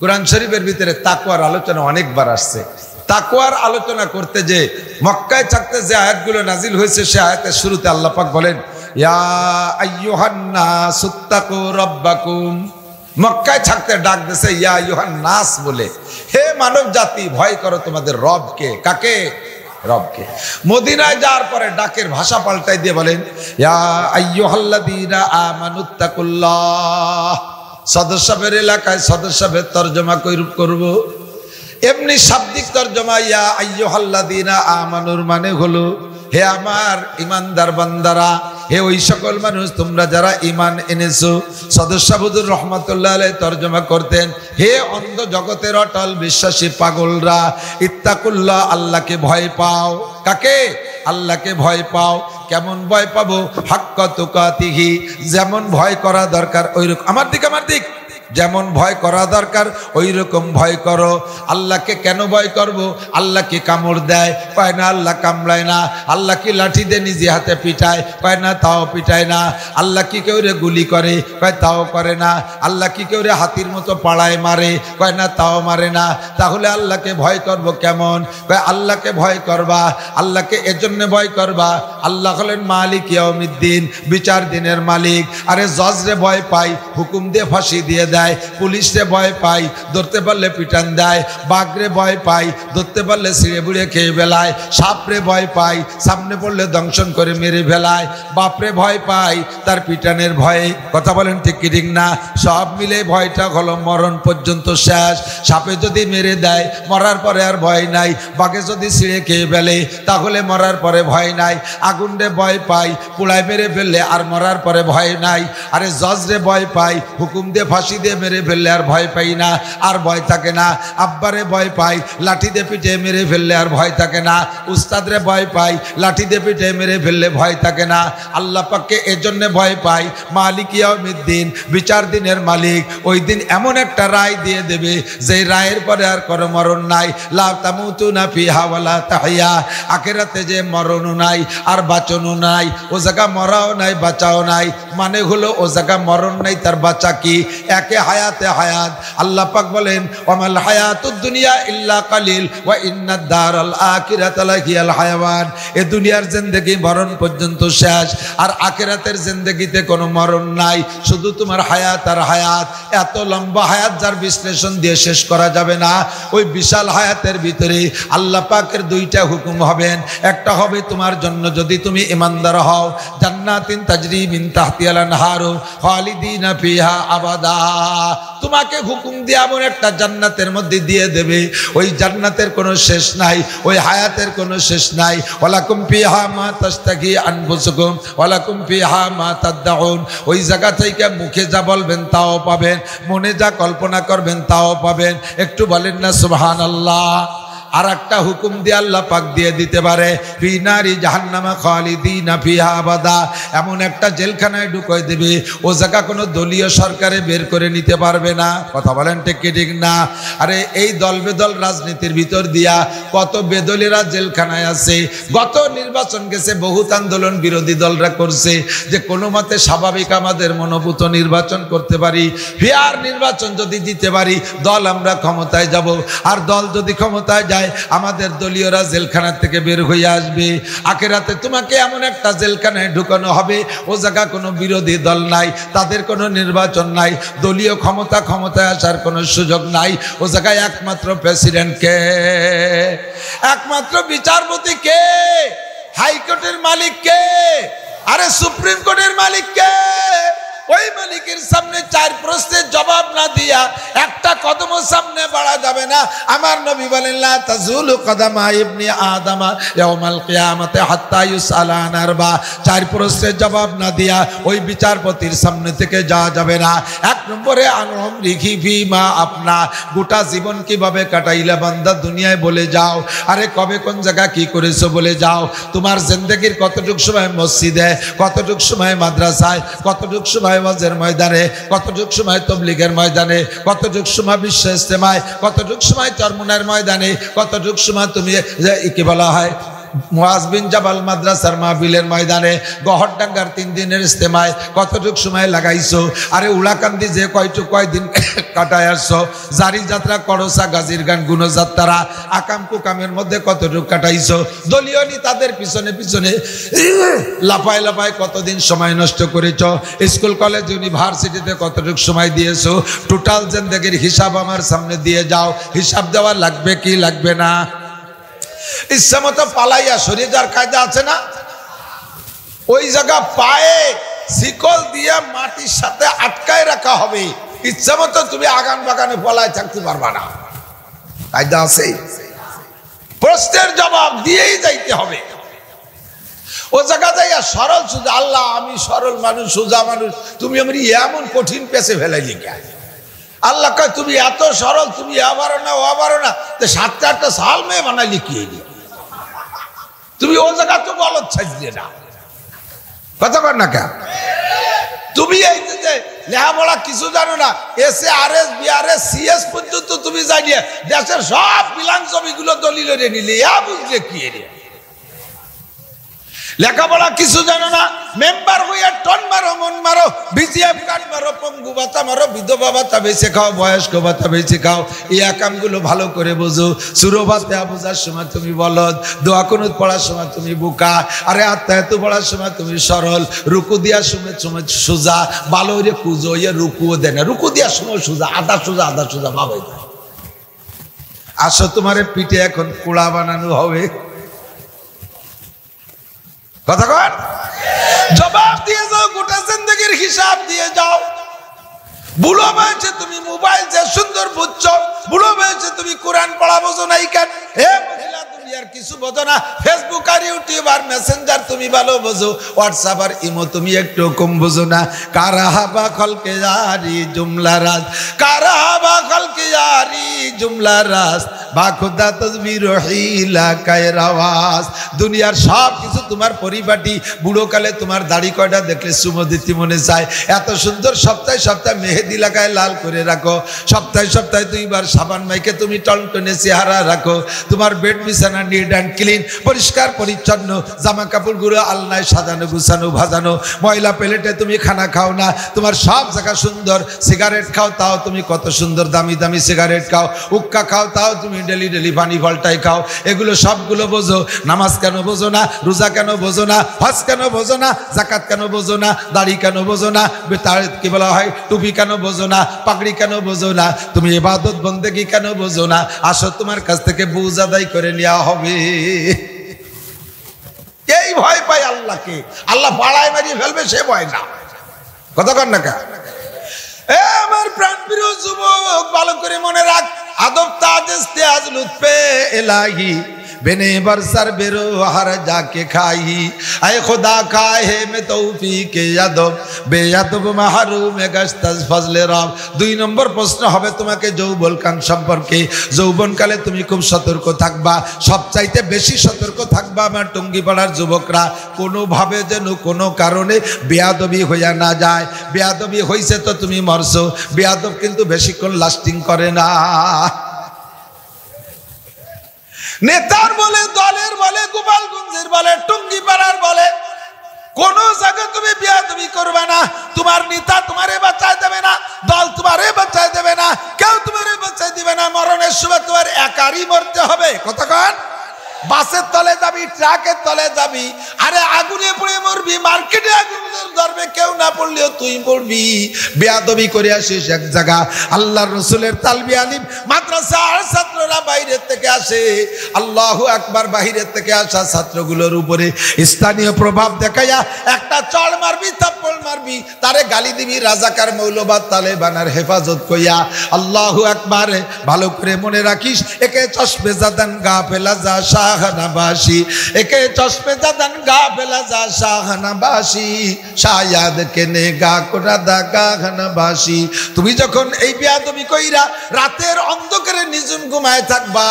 কুরআন শরীফের ভিতরে তাকওয়ার আলোচনা অনেকবার আসছে। তাকওয়ার আলোচনা করতে যে মক্কায় থাকতে যে আয়াতগুলো নাজিল হয়েছে সে আয়াতের শুরুতে আল্লাহ পাক বলেন ইয়া আইয়ুহান নাসুত্তাকু রাব্বাকুম। মক্কায় থাকতে ডাক দিয়েছে ইয়া আইয়ুহান নাস বলে, হে মানব জাতি ভয় করো তোমাদের রবকে। কাকে? রবকে। মদিনায় যাওয়ার পরে ডাকের ভাষা পাল্টাই দিয়ে বলেন ইয়া আইয়ুহাল্লাযীনা আমানুত্তাকুল্লাহ। সদস্যের এলাকায় সদস্যের তরজমা করব, এমনি শাব্দিক তরজমা ইয়া আইয়ুহাল্লাযীনা আমানুর মানে হলো হে আমার ইমানদার বান্দারা, হে ওই সকল মানুষ তোমরা যারা ঈমান এনেছো। সদস্য বুজুর রহমাতুল্লাহ আলাইহি তরজমা করতেন হে অন্ধ জগতের অটল বিশ্বাসী পাগলরা, ইত্তাকুল্লাহ আল্লাহকে ভয় পাও। কাকে? আল্লাহকে ভয় পাও। কেমন ভয় পাবো? হাক্কা তুকাতিহি, যেমন ভয় করা দরকার ওইরকম। আমার দিক যেমন ভয় করা দরকার ওই রকম ভয় করো। আল্লাহকে কেন ভয় করব? আল্লাহ কি কামড় দেয়? কয় না। আল্লাহ কামড়ায় না। আল্লাহ কি লাঠি দিয়ে নিজে হাতে পিটায়? কয় না, তাও পিটায় না। আল্লাহ কি কেউ রে গুলি করে? কয় তাও করে না। আল্লাহ কি কেউ রে হাতির মতো পাড়ায় মারে? কয় না, তাও মারে না। তাহলে আল্লাহকে ভয় করব কেমন? কয় আল্লাহকে ভয় করবা, আল্লাহকে এজন্য ভয় করবা, আল্লাহ হলেন মালিক ইয়াউমিদ্দিন, বিচার দিনের মালিক। আরে জজরে ভয় পাই, হুকুম দিয়ে ফাঁসি দিয়ে দেয়। পুলিশে ভয় পাই, ধরতে পারলে পিটান দেয়। বাঘরে ভয় পাই, ধরতে পারলে ছিঁড়ে বুড়ে খেয়ে ফেলায়। সাপরে ভয় পাই, সামনে পড়লে দংশন করে মেরে ফেলায়। বাপরে ভয় পাই, তার পিটানের ভয়ে। কথা বলেন ঠিক কি ঠিক না? সব মিলে ভয়টা হলো মরণ পর্যন্ত শেষ। সাপে যদি মেরে দেয় মরার পরে আর ভয় নাই। বাঘে যদি ছিঁড়ে খেয়ে ফেলে তাহলে মরার পরে ভয় নাই। আগুনরে ভয় পাই, পোড়ায় মেরে ফেললে আর মরার পরে ভয় নাই। আরে জজরে ভয় পাই, হুকুম দিয়ে ফাঁসি দিয়ে মেরে ফেললে আর ভয় পাই না, আর ভয় থাকে না। আব্বারে ভয় পাই, লাঠি দিয়ে পিঠে মেরে ফেললে আর ভয় থাকে না। উস্তাদরে ভয় পাই, লাঠি দিয়ে পিঠে মেরে ফেললে ভয় থাকে না। আল্লাহ পাককে এজন্য ভয় পাই, মালিক ইয়াউমিদ্দিন, বিচার দিনের মালিক। ওই দিন এমন একটা রায় দিয়ে দেবে যে রায়ের পরে আর কোনো মরণ নাই। লা তামুতুনা ফিহা ওয়ালা তাহইয়া। আখিরাতে যে মরণও নাই আর বাঁচনও নাই, ও জায়গা মরাও নাই বাঁচাও নাই। মানে হলো ও জায়গা মরণ নাই, তার বাঁচা কি? একে হায়াতে হায়াত। আল্লাহ পাক বলেন ওয়ামাল হায়াতুদ দুনিয়া ইল্লা কালিল ওয়া ইন্নাদ দারাল আখিরাতা লাহিয়াল হায়াওয়ান। এই দুনিয়ার জিন্দেগি মরণ পর্যন্ত শেষ, আর আখিরাতের জিন্দেগিতে কোনো মরণ নাই, শুধু তোমার হায়াত আর হায়াত। এত লম্বা হায়াত যার বিশ্লেষণ দিয়ে শেষ করা যাবে না। ওই বিশাল হায়াতের ভিতরে আল্লাহ পাকের দুইটা হুকুম হবেন। একটা হবে তোমার জন্য যদি তুমি ইমানদার হও, জান্নাতিন তাজরি মিন তাহতিহাল আনহারু খালিদিনা ফিহা আবাদা। তোমাকে হুকুম দিয়ে এমন একটা জান্নাতের মধ্যে দিয়ে দেবে, ওই জান্নাতের কোনো শেষ নাই, ওই হায়াতের কোনো শেষ নাই। ওয়ালাকুম ফিহা মা তাশতাহি আনফুসুকুম ওয়ালাকুম ফিহা মা তাদউন। ওই জায়গা থেকে মুখে যা বলবেন তাও পাবেন, মনে যা কল্পনা করবেন তাও পাবেন। একটু বলেন না সুবহানাল্লাহ। আর একটা হুকুম দিয়ে আল্লাহ পাক দিয়ে দিতে পারে ফি নারি জাহান্নামা খালিদিনা ফিহা আবাদা। এমন একটা জেলখানায় ঢুকাই দেবে, ও জায়গা কোনো দলীয় সরকারে বের করে নিতে পারবে না। কথা বলেন ঠিক কি ঠিক না? আরে এই দল বেদল রাজনীতির ভিতর দিয়া কত বেদলীরা জেলখানায় আছে। গত নির্বাচন গেছে, বহুত আন্দোলন বিরোধী দলরা করছে যে কোনো মতে স্বাভাবিক আমাদের মনোভূত নির্বাচন করতে পারি, ফেয়ার নির্বাচন যদি দিতে পারি দল আমরা ক্ষমতায় যাব। আর দল যদি ক্ষমতায় যায় আমাদের দলীয়রা জেলখানা থেকে বের হয়ে আসবে। আখিরাতে তোমাকে এমন একটা জেলখানায় ঢুকানো হবে, ও জায়গা কোনো বিরোধী দল নাই, তাদের কোনো নির্বাচন নাই, দলীয় ক্ষমতায় আসার কোনো সুযোগ নাই। ও জায়গায় একমাত্র প্রেসিডেন্ট কে? একমাত্র বিচারপতি কে? হাইকোর্টের মালিক কে? আরে সুপ্রিম কোর্টের মালিক কে? ওই মালিকের সামনে চার প্রশ্নের জবাব না দিয়া একটা কদম সামনে বাড়া যাবে না। আমার নবী বলেন লা তাজুলু কদামা ইবনি আদামা ইয়াউমাল কিয়ামাতি হাত্তা ইউসালা আন আরবা। চার প্রশ্নের জবাব না দিয়া ওই বিচারপতির সামনে থেকে যাওয়া যাবে না। এক নম্বরে আনহুম রিখি ফিমা আপনা, গোটা জীবন কিভাবে কাটাইলা বান্দা দুনিয়ায় বলে যাও। আরে কবে কোন জায়গা কি করেছো বলে যাও। তোমার জিন্দেগির কতটুক সময় মসজিদে, কতটুক সময় মাদ্রাসায়, কতটুক সময় ওয়াজের ময়দানে, কতটুক সময় তাবলীগের ময়দানে, কতটুক সময় বিশ্ব ইজতেমায়, কতটুক সময় চরমুনার ময়দানে, কতটুক সময় তুমি কি বলা হয় মুআজ বিন জাবাল মাদ্রাসার মাহফিলের ময়দানে গহরডাঙ্গার 3 দিনের ইজতেমায় কতটুক সময় লাগাইছো? আরে উলাকান্দি যে কয়দিন কাটায় আসছো, জারি যাত্রা, করসা, গাজীর গান, গুণযাত্রা, আকাম কুকামের মধ্যে কতটুক কাটাইছো? দলীয় নেতাদের পিছনে পিছনে লাফায় লাফায় কতদিন সময় নষ্ট করেছো? স্কুল কলেজ ইউনিভার্সিটিতে কতটুক সময় দিয়েছো? টোটাল জিন্দেগির হিসাব আমার সামনে দিয়ে যাও। হিসাব দেওয়া লাগবে কি লাগবে না? ইচ্ছা মতো পালাইয়া সরে যাওয়ার কায়দা আছে না? ওই জায়গা পায়ে শিকল দিয়ে মাটির সাথে আটকায় রাখা হবে। ইচ্ছা মতো তুমি আগান বাগানে পলায় থাকতে পারবা না, কায়দা আছে। প্রশ্নের জবাব দিয়েই যাইতে হবে। ও জায়গা যাইয়া সরল সুজা, আল্লাহ আমি সরল মানুষ, সোজা মানুষ, তুমি আমি এমন কঠিন পেছে ফেলাইলি কে? আল্লাহ কয় তুমি এত সরল, তুমি আবারও না ও আবারও না, 7-8টা সাল মেয়ে বানাইলি কি? তুমি ও জায়গা তো বলত ছাইছিলে না, কথা কর না কেন? তুমি এই যে লেখাপড়া কিছু জানো না, SARS BRS CS পর্যন্ত তুমি জানিয়ে দেশের সব বিলাং জমিগুলো দলিল নিলে, বুঝলে কি? লেখাপড়া কিছু জানো না, মেম্বার হইয়া টন মারো, মন মারো, BGF কার্ড মারো, পঙ্গু ভাতা মারো, বিধবা ভাতা বেঁচে খাও, বয়স্ক ভাতা বেঁচে খাও। এই কামগুলো ভালো করে বোঝো। সুরো ভাতা বোঝার সময় তুমি বলদ, দোয়া কুনুত পড়ার সময় তুমি বোকা, আরে আত্মায়াত পড়ার সময় তুমি সরল, রুকু দেওয়ার সময় সোজা, ভালো রে পুজো ইয়ে রুকুও দেয় না, রুকু দেওয়ার সময় সোজা, আধা সোজা ভাবাই না। আসো তোমার পিঠে এখন কুড়া বানানো হবে, কথা কর, জবাব দিয়ে যাও, গোটা জিন্দেগির হিসাব দিয়ে যাও। বুড়ো বয়সে তুমি মোবাইল যে সুন্দর বুঝছো, বুড়ো বয়সে তুমি কোরআন পড়া বোঝো নাই কেন? হে মহিলা তুমি আর কিছু বোঝো না, ফেসবুক আর ইউটিউব আর মেসেঞ্জার তুমি ভালো বোঝো, হোয়াটসঅ্যাপ আর ইমো তুমি একটু কম বোঝো না। কারাহাবা খলকে জারি জুমলা রাজ, কারাহাবা খলকে জারি জুমলা রাজ, বা খুদা তসবির হিলা কায়রাওয়াজ। দুনিয়ার সব কিছু তোমার পরিপাটি, বুড়োকালে তোমার দাড়ি কয়টা দেখলে চুমো দিতে মনে চায়। এত সুন্দর সপ্তাহে সপ্তাহে মেহেদি লাগায় লাল করে রাখো, সপ্তাহে সপ্তাহে 2 বার সাবান মাইকে তুমি টনটনে চেহারা রাখো। তোমার বেড বিছানা নিট অ্যান্ড ক্লিন, পরিষ্কার পরিচ্ছন্ন, জামা কাপড়গুলো আলনায় সাজানো গুছানো ভাজানো, ময়লা প্লেটে তুমি খানা খাও না, তোমার সব জায়গা সুন্দর। সিগারেট খাও তাও তুমি কত সুন্দর দামি দামি সিগারেট খাও, হুক্কা খাও তাও তুমি ডেলি পানি ফলটাই খাও। এগুলো সবগুলো বোঝো। নামাজ কেন বোঝো না? রোজা কেন বোঝো না? হজ কেন বোঝো না? যাকাত কেন বোঝো না? দাড়ি কেন বোঝো না? তার কি বলা হয় টুপি কেন বোঝো না? পাগড়ি কেন বোঝো না? তুমি ইবাদত বন্দেগী কেন বোঝো না? আসো তোমার কাছ থেকে বুঝ আদায় করে নেওয়া হবে। এই ভয় পায় আল্লাহকে, আল্লাহ পাড়ায় মারিয়ে ফেলবে সে ভয় না, কথা কর না কা? আমার প্রাণ প্রিয় যুবক, ভালো করে মনে রাখ, আদব তাজ ইস্তেআজ লুৎফে ইলাহি बेने बरसर बेरो हर जाके खाई, आए खुदा खाए में तौफीक यादब बेयादब महरूम गश्तज फजले रब। 2 নম্বর প্রশ্ন হবে তোমাকে যৌবনকাল সম্পর্কে। যৌবনকালে তুমি খুব সতর্ক থাকবা, সবচাইতে বেশি সতর্ক থাকবা আমার টঙ্গিপাড়ার যুবকরা, কোনোভাবে যেন কোনো কারণে বেয়াদবি হইয়া না যায়। বেয়াদবি হইছে তো তুমি মরছো, বেয়াদব কিন্তু বেশিক্ষণ লাস্টিং করে না। নেতার বলে, দলের বলে, গোপালগঞ্জের বলে, টুঙ্গিপাড়ার বলে, কোন জায়গায় তুমি বেয়াদবি করবে না। তোমার নেতা তোমারে বাঁচায় দেবে না, দল তোমারে বাঁচায় দেবে না, কেউ তোমারে বাঁচায় দিবে না। মরণের সময় তোমার একারই মরতে হবে, কতক্ষণ? বাসের তলে যাবি, ট্রাকের তলে যাবি, আরে আগুনে পড়ে মরবি, মার্কেটে আগুন ধরবে, কেউ না পড়লেও তুই পড়বি। বেয়াদবি করে আসিস এক জায়গা, আল্লাহর রসুলের তালবি আলিম মাদ্রাসার ছাত্ররা বাইরের থেকে আসে, আল্লাহু আকবার, বাইরের থেকে আসা ছাত্রগুলোর উপরে স্থানীয় প্রভাব দেখাইয়া একটা চড় মারবি, থাপ্পড় মারবি, তারে গালি দিবি রাজাকার মৌলবাদ তালেবানের হেফাজত কইয়া। আল্লাহু আকবার, ভালো করে মনে রাখিস, একে চশমে জাদান গাফেলা যা শাহনাবাসী, একে চশমে জাদান গাফেলা যা শাহনাবাসী, শায়াদ কেনে গা কোরাদা গাহনাবাসী। তুমি যখন এই বেয়াদবি কইরা রাতের অন্ধকারে নিজুম ঘুমায় থাকবা,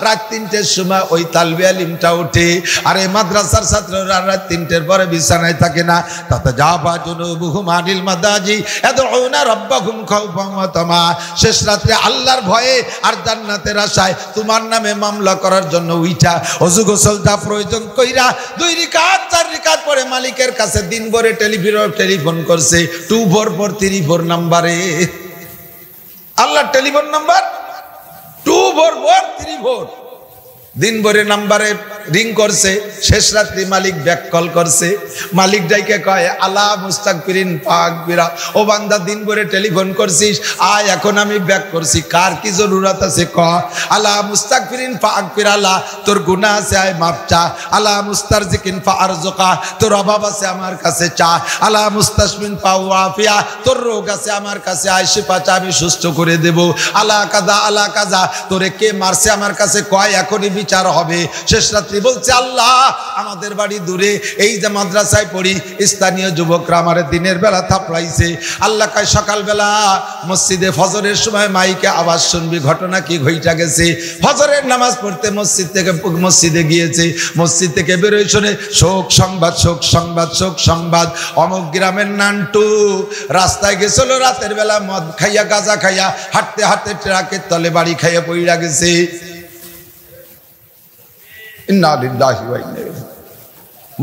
রাত 3টের সময় ওই তালবি আলিমটা ওঠে, আরে মাদ্রাসার ছাত্ররা রাত 3টের পরে বিছানায় থাকে না। তাতাজাফা জুনুবুহুম আনিল মাদাজি ইয়াদউনা রাব্বাহুম খাউফান ওয়া তামা। শেষ রাত্রে আল্লাহর ভয়ে আর জান্নাতের আশায় তোমার নামে মামলা করার জন্য উইঠা ওযু গোসলটা প্রয়োজন কইরা 2 রাকাত 4 রাকাত পরে মালিকের কাছে দিন ভরে টেলিফোন করছে 24434 নম্বরে। আল্লাহ টেলিফোন নাম্বার 24434 দিন ভরে নাম্বারে রিং করছে। শেষ রাত্রি মালিক ব্যাক কল করছে। মালিক ডাইকে কয় আলা মুস্তাগফিরিন ফাগফিরা, ও বান্দা দিন ভরে টেলিফোন করছিস, আয় এখন আমি ব্যাক করছি, কার কি জরুরত আছে ক। আলা মুস্তাগফিরিন ফাগফিরা, আলা তোর গুনাহ আছে আয় মাফ চা। আলা মুস্তারজিকিন ফারজুকা, তোর অভাব আছে আমার কাছে চা। আলা মুস্তাশমিন ফাওয়াফিয়া, তোর রোগ আছে আমার কাছে আয় শিফা চা, আমি সুস্থ করে দেব। আলা কাজা, তোরে কে মারছে আমার কাছে কয়, এখনই বিচার হবে। শেষ রাত্রি বলছে আল্লাহ আমাদের বাড়ি দূরে, এই যে মাদ্রাসায় পড়ি স্থানীয় যুবকরা আমার দিনের বেলা থাপড়াইছে। আল্লাহ কয় সকালবেলা মসজিদে ফজরের সময় মাইকে আওয়াজ শুনবি, ঘটনা কি ঘইটা গেছে। ফজরের নামাজ পড়তে মসজিদে গিয়েছে। মসজিদ থেকে বেরোয় শুনে শোক সংবাদ, অমুক গ্রামের নান্টু রাস্তায় গেছিল রাতের বেলা মদ খাইয়া গাঁজা খাইয়া হাঁটতে ট্রাকের তলে বাড়ি খাইয়া পইড়া গেছে।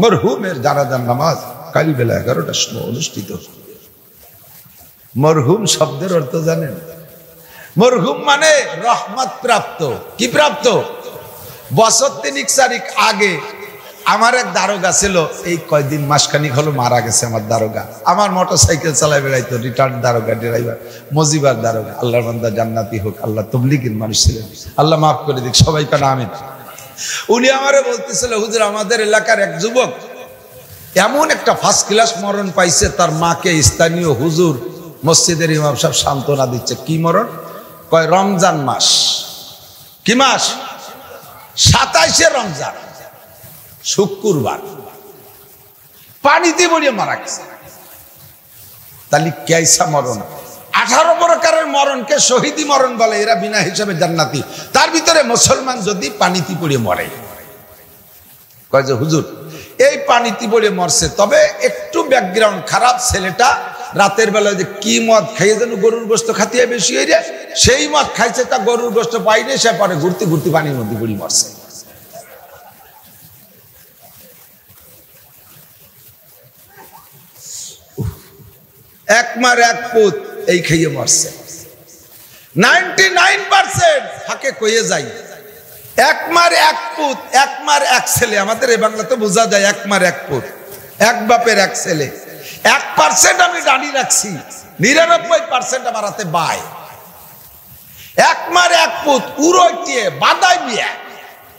মরহুমের জানাজার নামাজ কাল বেলা 11টার সময় অনুষ্ঠিত। মরহুম শব্দের অর্থ জানেন? মরহুম মানে রহমত প্রাপ্ত। কি প্রাপ্ত? বছর 3-4 আগে আমার এক দারোগা ছিল, এই কয়দিন মাসখানিক হলো মারা গেছে আমার দারোগা। আমার মোটরসাইকেল চালায় বেড়াইতো, রিটার্ন দারোগা, ড্রাইভার, মজিবার দারোগা। আল্লাহর বান্দা জান্নাতি হোক, আল্লাহ তবলিগের মানুষ ছিলেন, আল্লাহ মাফ করে দিক সবাই কানা আমিন। উনি আমারে বলতেছিল হুজুর আমাদের এলাকার এক যুবক এমন একটা ফার্স্ট ক্লাস মরণ পাইছে, তার মাকে স্থানীয় হুজুর মসজিদের ইমাম সাহেব সান্ত্বনা দিচ্ছে। কি মরণ? কয় রমজান মাস। কি মাস? 27শে রমজান, শুক্রবার, পানিতে পড়িয়ে মারা গেছে। তাহলে কেসা মরণ? 18 প্রকারের মরণকে শহীদি মরণ বলে, এরা বিনা হিসাবে জান্নাতি। তার ভিতরে মুসলমান যদি পানিতে পড়ে মরে, কয় যে হুজুর এই পানিতে পড়ে মরছে, তবে একটু ব্যাকগ্রাউন্ড খারাপ। ছেলেটা রাতের বেলা যে কি মদ খাইয়ে যেন গরুর গোস্ত খাতিয়ে বেশি হয়ে যায়, সেই মদ খাইছে, তা গরুর গোস্ত পাইনি, সে পরে ঘুরতে পানির মধ্যে পড়ে মরছে। এক মার এক পুত এই খেয়ে মরছে। 99% ফাঁকে কয়ে যাই, এক মার এক পুত, এক মার এক ছেলে। আমাদের এই বাংলাতে বোঝা যায় এক মার এক পুত, এক বাপের এক ছেলে। 1% আমি দাঁড়িয়ে রাখছি, 99% আমার হাতে বাই। এক মার এক পুত, উড়োটিয়ে বাদাই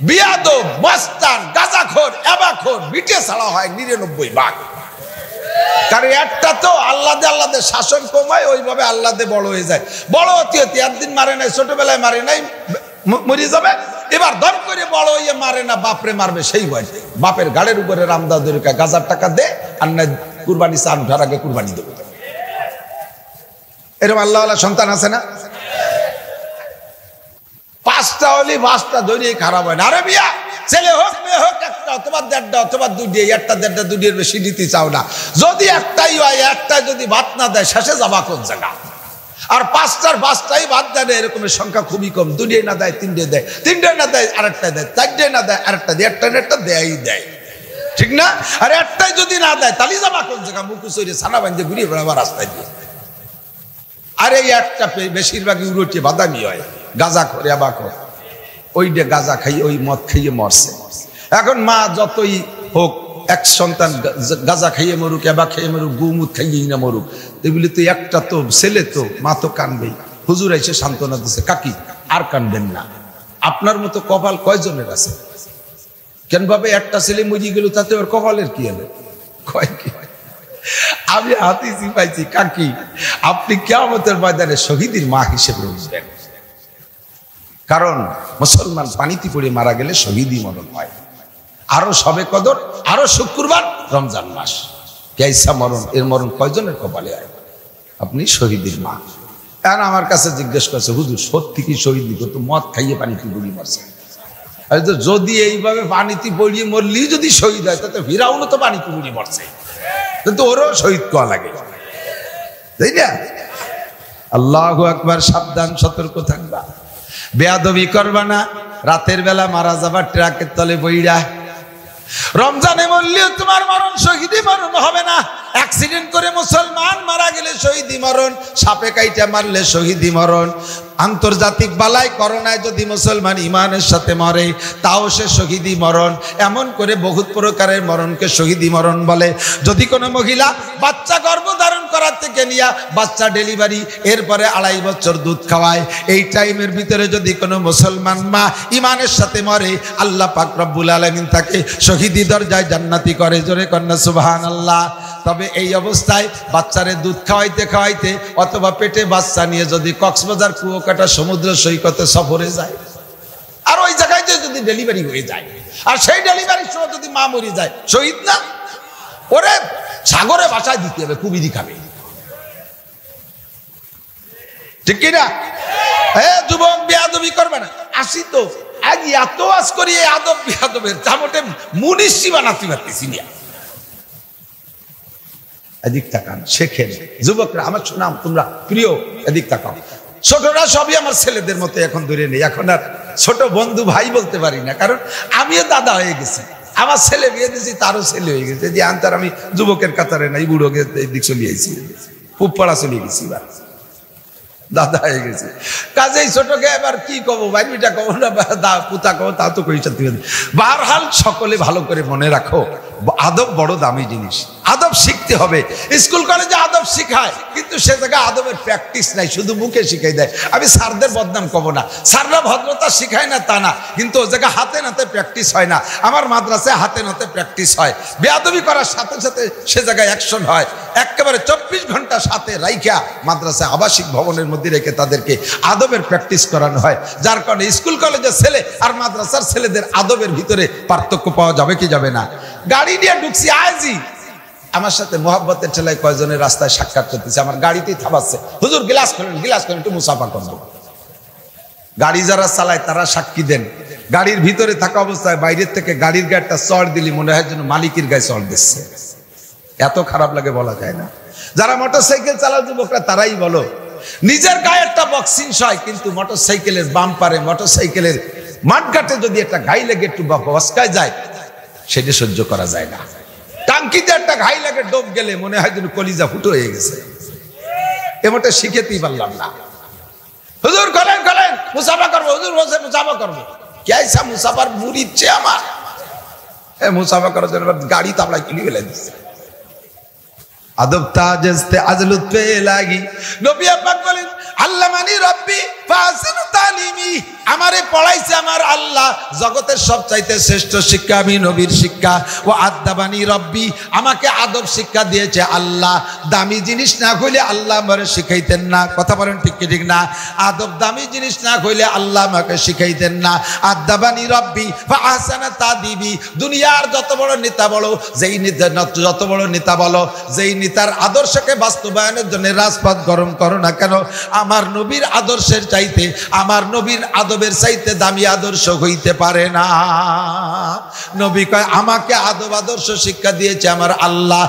বিয়াদব, মস্তান, গাঁজাখোর, এবাখোর, বিটে ছাড়া হয় 99 ভাগ। কারণ একটা তো আল্লাদে শাসন কমায়, ওইভাবে আল্লাদে বড় হয়ে যায়। বড় হতে একদিন মারে নাই, ছোটবেলায় মারে নাই, মরে যাবে। এবার দম করে বড় হইয়ে মারে না, বাপরে মারবে সেই ভয়। বাপের গাড়ির উপরে রামদাদের গাজার টাকা দে, আর না কুরবানি চান উঠার আগে কুরবানি দেবো। এরকম আল্লাহ সন্তান আছে না? 5টা হলে 5টা ধরিয়ে খারাপ হয় না। আরে বিয়া ছেলে হোক মেয়ে হোক, একটা অথবা 1.5টা অথবা 2টি, 1টা 1.5টা 2টির বেশি নিতে চাও না। যদি একটাই হয়, একটাই যদি ভাত না দেয়, শেষে যাবা কোন জায়গা? আর 5টার 5টাই ভাত দেয় না, এরকমের সংখ্যা খুবই কম। 2টাই না দেয় 3টে দেয়, 3টে না দেয় আরেকটা দেয়, 4টে না দেয় আরেকটা দেয়, একটা দেয়, ঠিক না? আর একটাই যদি না দেয় তাহলে যাবা কোন জায়গা? মুখুসরে ছানা বান্ধে ঘুরিয়ে বেড়াবা রাস্তায় দিয়ে। আর এই একটা বেশিরভাগই উড়োটি বাদামি হয়, গাঁজা করে আবাখর, ওইটা গাঁজা খাইয়ে ওই মদ খাইয়ে মরছে। এখন মা যতই হোক, এক সন্তান গাঁজা খাইয়ে মরুক, এবা খাইয়ে মরুক, গুমুদ খাইয়েই না মরুক, এগুলি তো একটা তো ছেলে, তো মা তো কানবেই। হুজুর এসে সান্ত্বনা দিচ্ছে, কাকি আর কানবেন না, আপনার মতো কপাল কয়জনের আছে? কেন ভাবে একটা ছেলে মরিয়ে গেল, তাতে ওর কপালের কি হলো? কয় কি? আমি হাতিছি পাইছি, কাকি আপনি কিয়ামতের ময়দানে শহীদের মা হিসেবে উঠবেন। কারণ মুসলমান পানিতে পড়ে মারা গেলে শহীদি মরণ হয়। আরো সবে কদর, আরো শুক্রবার, রমজান মাস, কেসা মরণ। এর মরণ কয়জনের কপালে হয়? আপনি শহীদের মা। এখন আমার কাছে জিজ্ঞেস করছে, হুজুর সত্যি কি শহীদ দিত? তো মদ খাইয়ে পানিতে পড়িয়ে মরছে। যদি এইভাবে পানিতে পড়িয়ে মরলি যদি শহীদ হয়, তাতে ফিরাউনও তো পানিতে পড়িয়ে মরছে, কিন্তু ওরও শহীদ কোয়া লাগে, তাই না? আল্লাহু আকবার। সাবধান, সতর্ক থাকবা, বেয়াদবি করবা না। রাতের বেলা মারা যাবার ট্রাকের তলে বইরা। রমজানে মরলেও তোমার মরণ শহীদি মরণ হবে না। অ্যাক্সিডেন্ট করে মুসলমান মারা গেলে শহীদি মরণ, সাপে কাইটা মারলে শহীদি মরণ। আন্তর্জাতিক বালায় করোনায় যদি মুসলমান ইমানের সাথে মরে তাও সে শহীদি মরণ। এমন করে বহুত প্রকারের মরণকে শহীদি মরণ বলে। যদি কোনো মহিলা বাচ্চা গর্ভধারণ করার থেকে নিয়ে বাচ্চা ডেলিভারি, এরপরে 2.5 বছর দুধ খাওয়ায়, এই টাইমের ভিতরে যদি কোনো মুসলমান মা ইমানের সাথে মরে, আল্লাহ পাক রব্বুল আলামিন তাকে শহীদি দরজায় জান্নাতি করে। জোরে কন্যা সুবহানাল্লাহ। তবে এই অবস্থায় বাচ্চারে দুধ খাওয়াইতে খাওয়াইতে অথবা পেটে বাচ্চা নিয়ে যদি কক্সবাজার কুয়াকাটা সমুদ্র সৈকতে সফরে যায়, আর ওই জায়গায় যদি ডেলিভারি হয়ে যায়, আর সেই ডেলিভারির সময় যদি মা মরে যায়, শহীদ না? ওরে সাগরে বাসায় দিতে হবে, কুবিরি খাবে। ঠিক কিনা? যুবক বেয়াদবি করবে না। আসি তো আজ এত আজ করি এই আদব বেয়াদবের চামটে মুনিশি বানাতে পারতেছি না। এদিক তাকান, শেখেন যুবকরা, আমার শোনাম তোমরা প্রিয়, এদিক তাকাও। ছোটরা সবই আমার ছেলেদের মতো এখন ধরে নেই, এখন আর ছোট বন্ধু ভাই বলতে পারি না, কারণ আমিও দাদা হয়ে গেছি। আমার ছেলে বিয়ে দিয়েছি, তারও ছেলে হয়ে গেছে। যে আনতার আমি যুবকের কাতারে নাই, বুড়ো দিক চলে আইছি, খুব পড়া চলে গেছি, দাদা হয়ে গেছে। কাজেই ছোটকে এবার কি কবো, বাইরবিটা কবো না পুতা কবো, তা তো কইতে। বারহাল সকলে ভালো করে মনে রাখো, আদব বড় দামি জিনিস, আদব শিখতে হবে। স্কুল কলেজে আদব শিখায়, কিন্তু সে জায়গায় আদবের প্র্যাকটিস নাই, শুধু মুখে শিখাই দেয়। আমি স্যারদের বদনাম কব না, স্যাররা ভদ্রতা শিখায় না তা না, কিন্তু ও জায়গায় হাতে নাতে প্র্যাকটিস হয় না। আমার মাদ্রাসায় হাতে নাতে প্র্যাকটিস হয়, বেয়াদবি করার সাথে সাথে সে জায়গায় অ্যাকশন হয়। একেবারে 24 ঘন্টা সাথে রাইখা মাদ্রাসায় আবাসিক ভবনের মধ্যে রেখে তাদেরকে আদবের প্র্যাকটিস করানো হয়। যার কারণে স্কুল কলেজের ছেলে আর মাদ্রাসার ছেলেদের আদবের ভিতরে পার্থক্য পাওয়া যাবে কি যাবে না? গাড়ি নিয়ে ঢুকছি আজই, আমার সাথে মোহাব্বতের ছেলে কয়জনের রাস্তায় সাক্ষাৎ করতেছে, আমার গাড়িতেই থামাচ্ছে, হুজুর গ্লাস করেন, গ্লাস করেন, একটু মুসাফা করবো। গাড়ি যারা চালায় তারা সাক্ষী দেন, গাড়ির ভিতরে থাকা অবস্থায় বাইরের থেকে গাড়ির গাড়িটা চড় দিলি মনে হয় যেন মালিকের গায়ে চড় দিচ্ছে, এত খারাপ লাগে বলা যায় না। যারা মোটরসাইকেল চালায় যুবকরা তারাই বলো, নিজের গায়ে একটা বক্সিংস হয়, কিন্তু মোটরসাইকেলের বাম্পারে, মোটরসাইকেলের মাঠঘাটে যদি একটা ঘাই লেগে একটু বসকায় যায়, সেটা সহ্য করা যায় না। টাঙ্কিতে একটা ঘাই লাগে ডোব গেলে মনে হয় যেন কলিজা ফুটো হয়ে গেছে। এমনটা শিখেতেই পারলাম না। হুজুর করেন করেন মুসাফা করবো, হুজুর বলছে মুসাফা করবো, কেসা মুসাফার মুড়িচ্ছে আমার, মুসাফা করার জন্য গাড়ি তাবলায় কিনে ফেলে দিচ্ছে। আদব তাজতে আজলুত পে লাগি। নবী পাক বলেন, আল্লামানি রব্বি ফাসিনু তালিমি, আমারে পড়াইছে আমার আল্লাহ, জগতের সবচাইতে শ্রেষ্ঠ শিক্ষা আমি নবীর শিক্ষা। ও আদাবানি রব্বি, আমাকে আদব শিক্ষা দিয়েছে আল্লাহ। দামি জিনিস না কইলে আল্লাহ আমারে শিখাইতেন না। কথা বলেন ঠিক কি ঠিক না? আদব দামি জিনিস না কইলে আল্লাহ আমাকে শিখাইতেন না। আদাবানি রব্বি ফাহসানা তাদিবি, দুনিয়ার যত বড় নেতা বলো, যেই নেতা যত বড় নেতা বলো, যেই নেতার আদর্শকে বাস্তবায়নের জন্য রাজপথ গরম করো না কেন, আমার নবীর আদর্শের চাইতে, আমার নবীর আদবের চাইতে দামি আদর্শ হইতে পারে না। নবী কয় আমাকে আদব আদর্শ শিক্ষা দিয়েছে আমার আল্লাহ,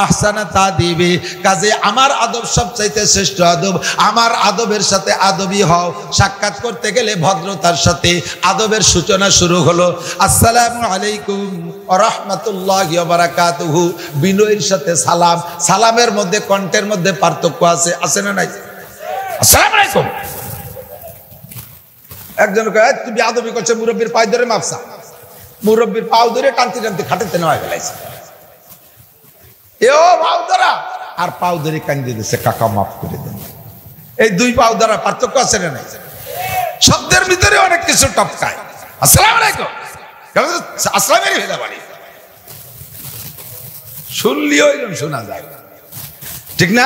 আহসানা তাদিবি, কাজে আমার আদব সবচাইতে শ্রেষ্ঠ আদব। আমার আদবের সাথে আদবী হও। সাক্ষাৎ করতে গেলে ভদ্রতার সাথে আদবের সূচনা শুরু হলো, আসসালামু আলাইকুম ওয়া রাহমাতুল্লাহি ওয়া বারাকাতুহু, বিনয়ের সাথে সালাম। সালামের মধ্যে কণ্ঠের মধ্যে পার্থক্য আছে, আছে না নাই? আসসালামু আলাইকুম, একজন কয় তুই বেয়াদবি করছে, মুরব্বীর পায়ে ধরে মাপসা, মুরব্বীর পাও ধরে টানতে টানতে খাটেতে নেওয়া ফেলাইছে, এ ও পাও ধরা, আর পাও ধরে কান্দি দিচ্ছে, কাকা মাফ করে দেন। এই দুই পাও ধরা পার্থক্য আছে না নাই? শব্দের ভিতরে অনেক কিছু টপকায়। আসসালামু আলাইকুম, আসসালামের ভেদা বাড়ি শুনলিও এরকম শোনা যায়, ঠিক না?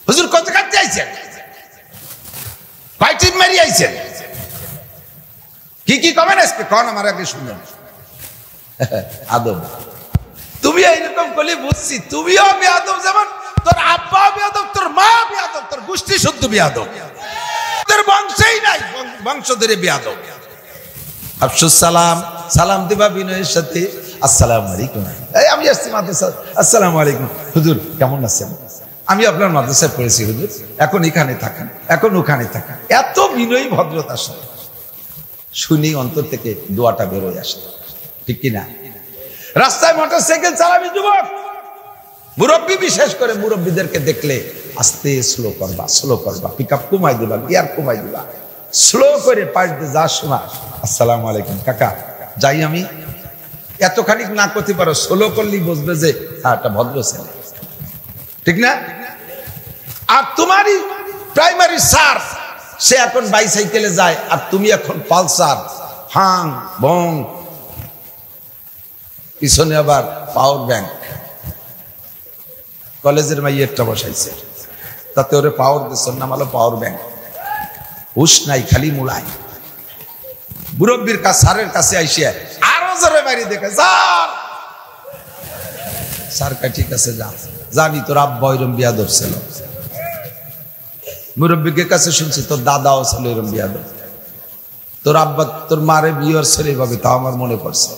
হুজুর কত কাটতে আইছেন, কয়টি মারি আইছেন, কি কি কমেন আজকে কন আমার আগে শুনেন। আদব তুমি এইরকম করলে বুঝছি তুমিও বেয়াদব, যেমন তোর আব্বা বেয়াদব, তোর মা বেয়াদব, তোর গোষ্ঠী শুদ্ধ বেয়াদব, তোর বংশেই নাই, বংশ ধরে বেয়াদব। আফসুস সালাম, সালাম দিবা বিনয়ের সাথে, আসসালামু আলাইকুম, এই আমি আসছি মাদ্রাসা, আসসালামু আলাইকুম, হুজুর কেমন আছেন, আমি আপনার মাদ্রাসায় পড়েছি হুজুর, এখন এখানে থাকেন, এখন ওখানে থাকেন, এত বিনয়ী ভদ্রতার সাথে। শুনি অন্তর থেকে দোয়াটা বেরোয় আসে, ঠিক কিনা? রাস্তায় মোটরসাইকেল চালাবি যুবক, মুরব্বী বিশেষ করে মুরব্বীদেরকে দেখলে আস্তে স্লো করবা, পিক আপ কমাই দিবা, গিয়ার কমাই দিবা, স্লো করে পাশ দিয়ে যা শোনা, আসসালামু আলাইকুম কাকা যাই আমি, এতখানি না করতে পারো, স্লো করলেই বুঝবে যে হ্যাঁ একটা ভদ্র ছেলে, ঠিক না? আর তোমারই প্রাইমারি স্যার সে এখন বাইসাইকেলে যায়, আর তুমি এখন পালসার, হাং বং, পিছনে আবার পাওয়ার ব্যাংক। কলেজের মাইয়েরটা বসাইছে, তাতে ওরে পাওয়ার দিচ্ছ, নাম হলো পাওয়ার ব্যাংক। হুশ নাই, খালি মুড়ায়। মুরব্বীর কাছে, স্যারের কাছে আইসিয়া আরো জোরে মারি দেখে, স্যার কা ঠিক আছে যা, জানি তোর আব্বা ওইরম বিয়াদব ছিল। মুরব্বীর কাছে শুনছি তোর দাদাও ছিল এরম বিয়াদব, তোর আব্বা তোর মারে বিয়ের ছেলে ভাবে, তাও আমার মনে পড়ছে।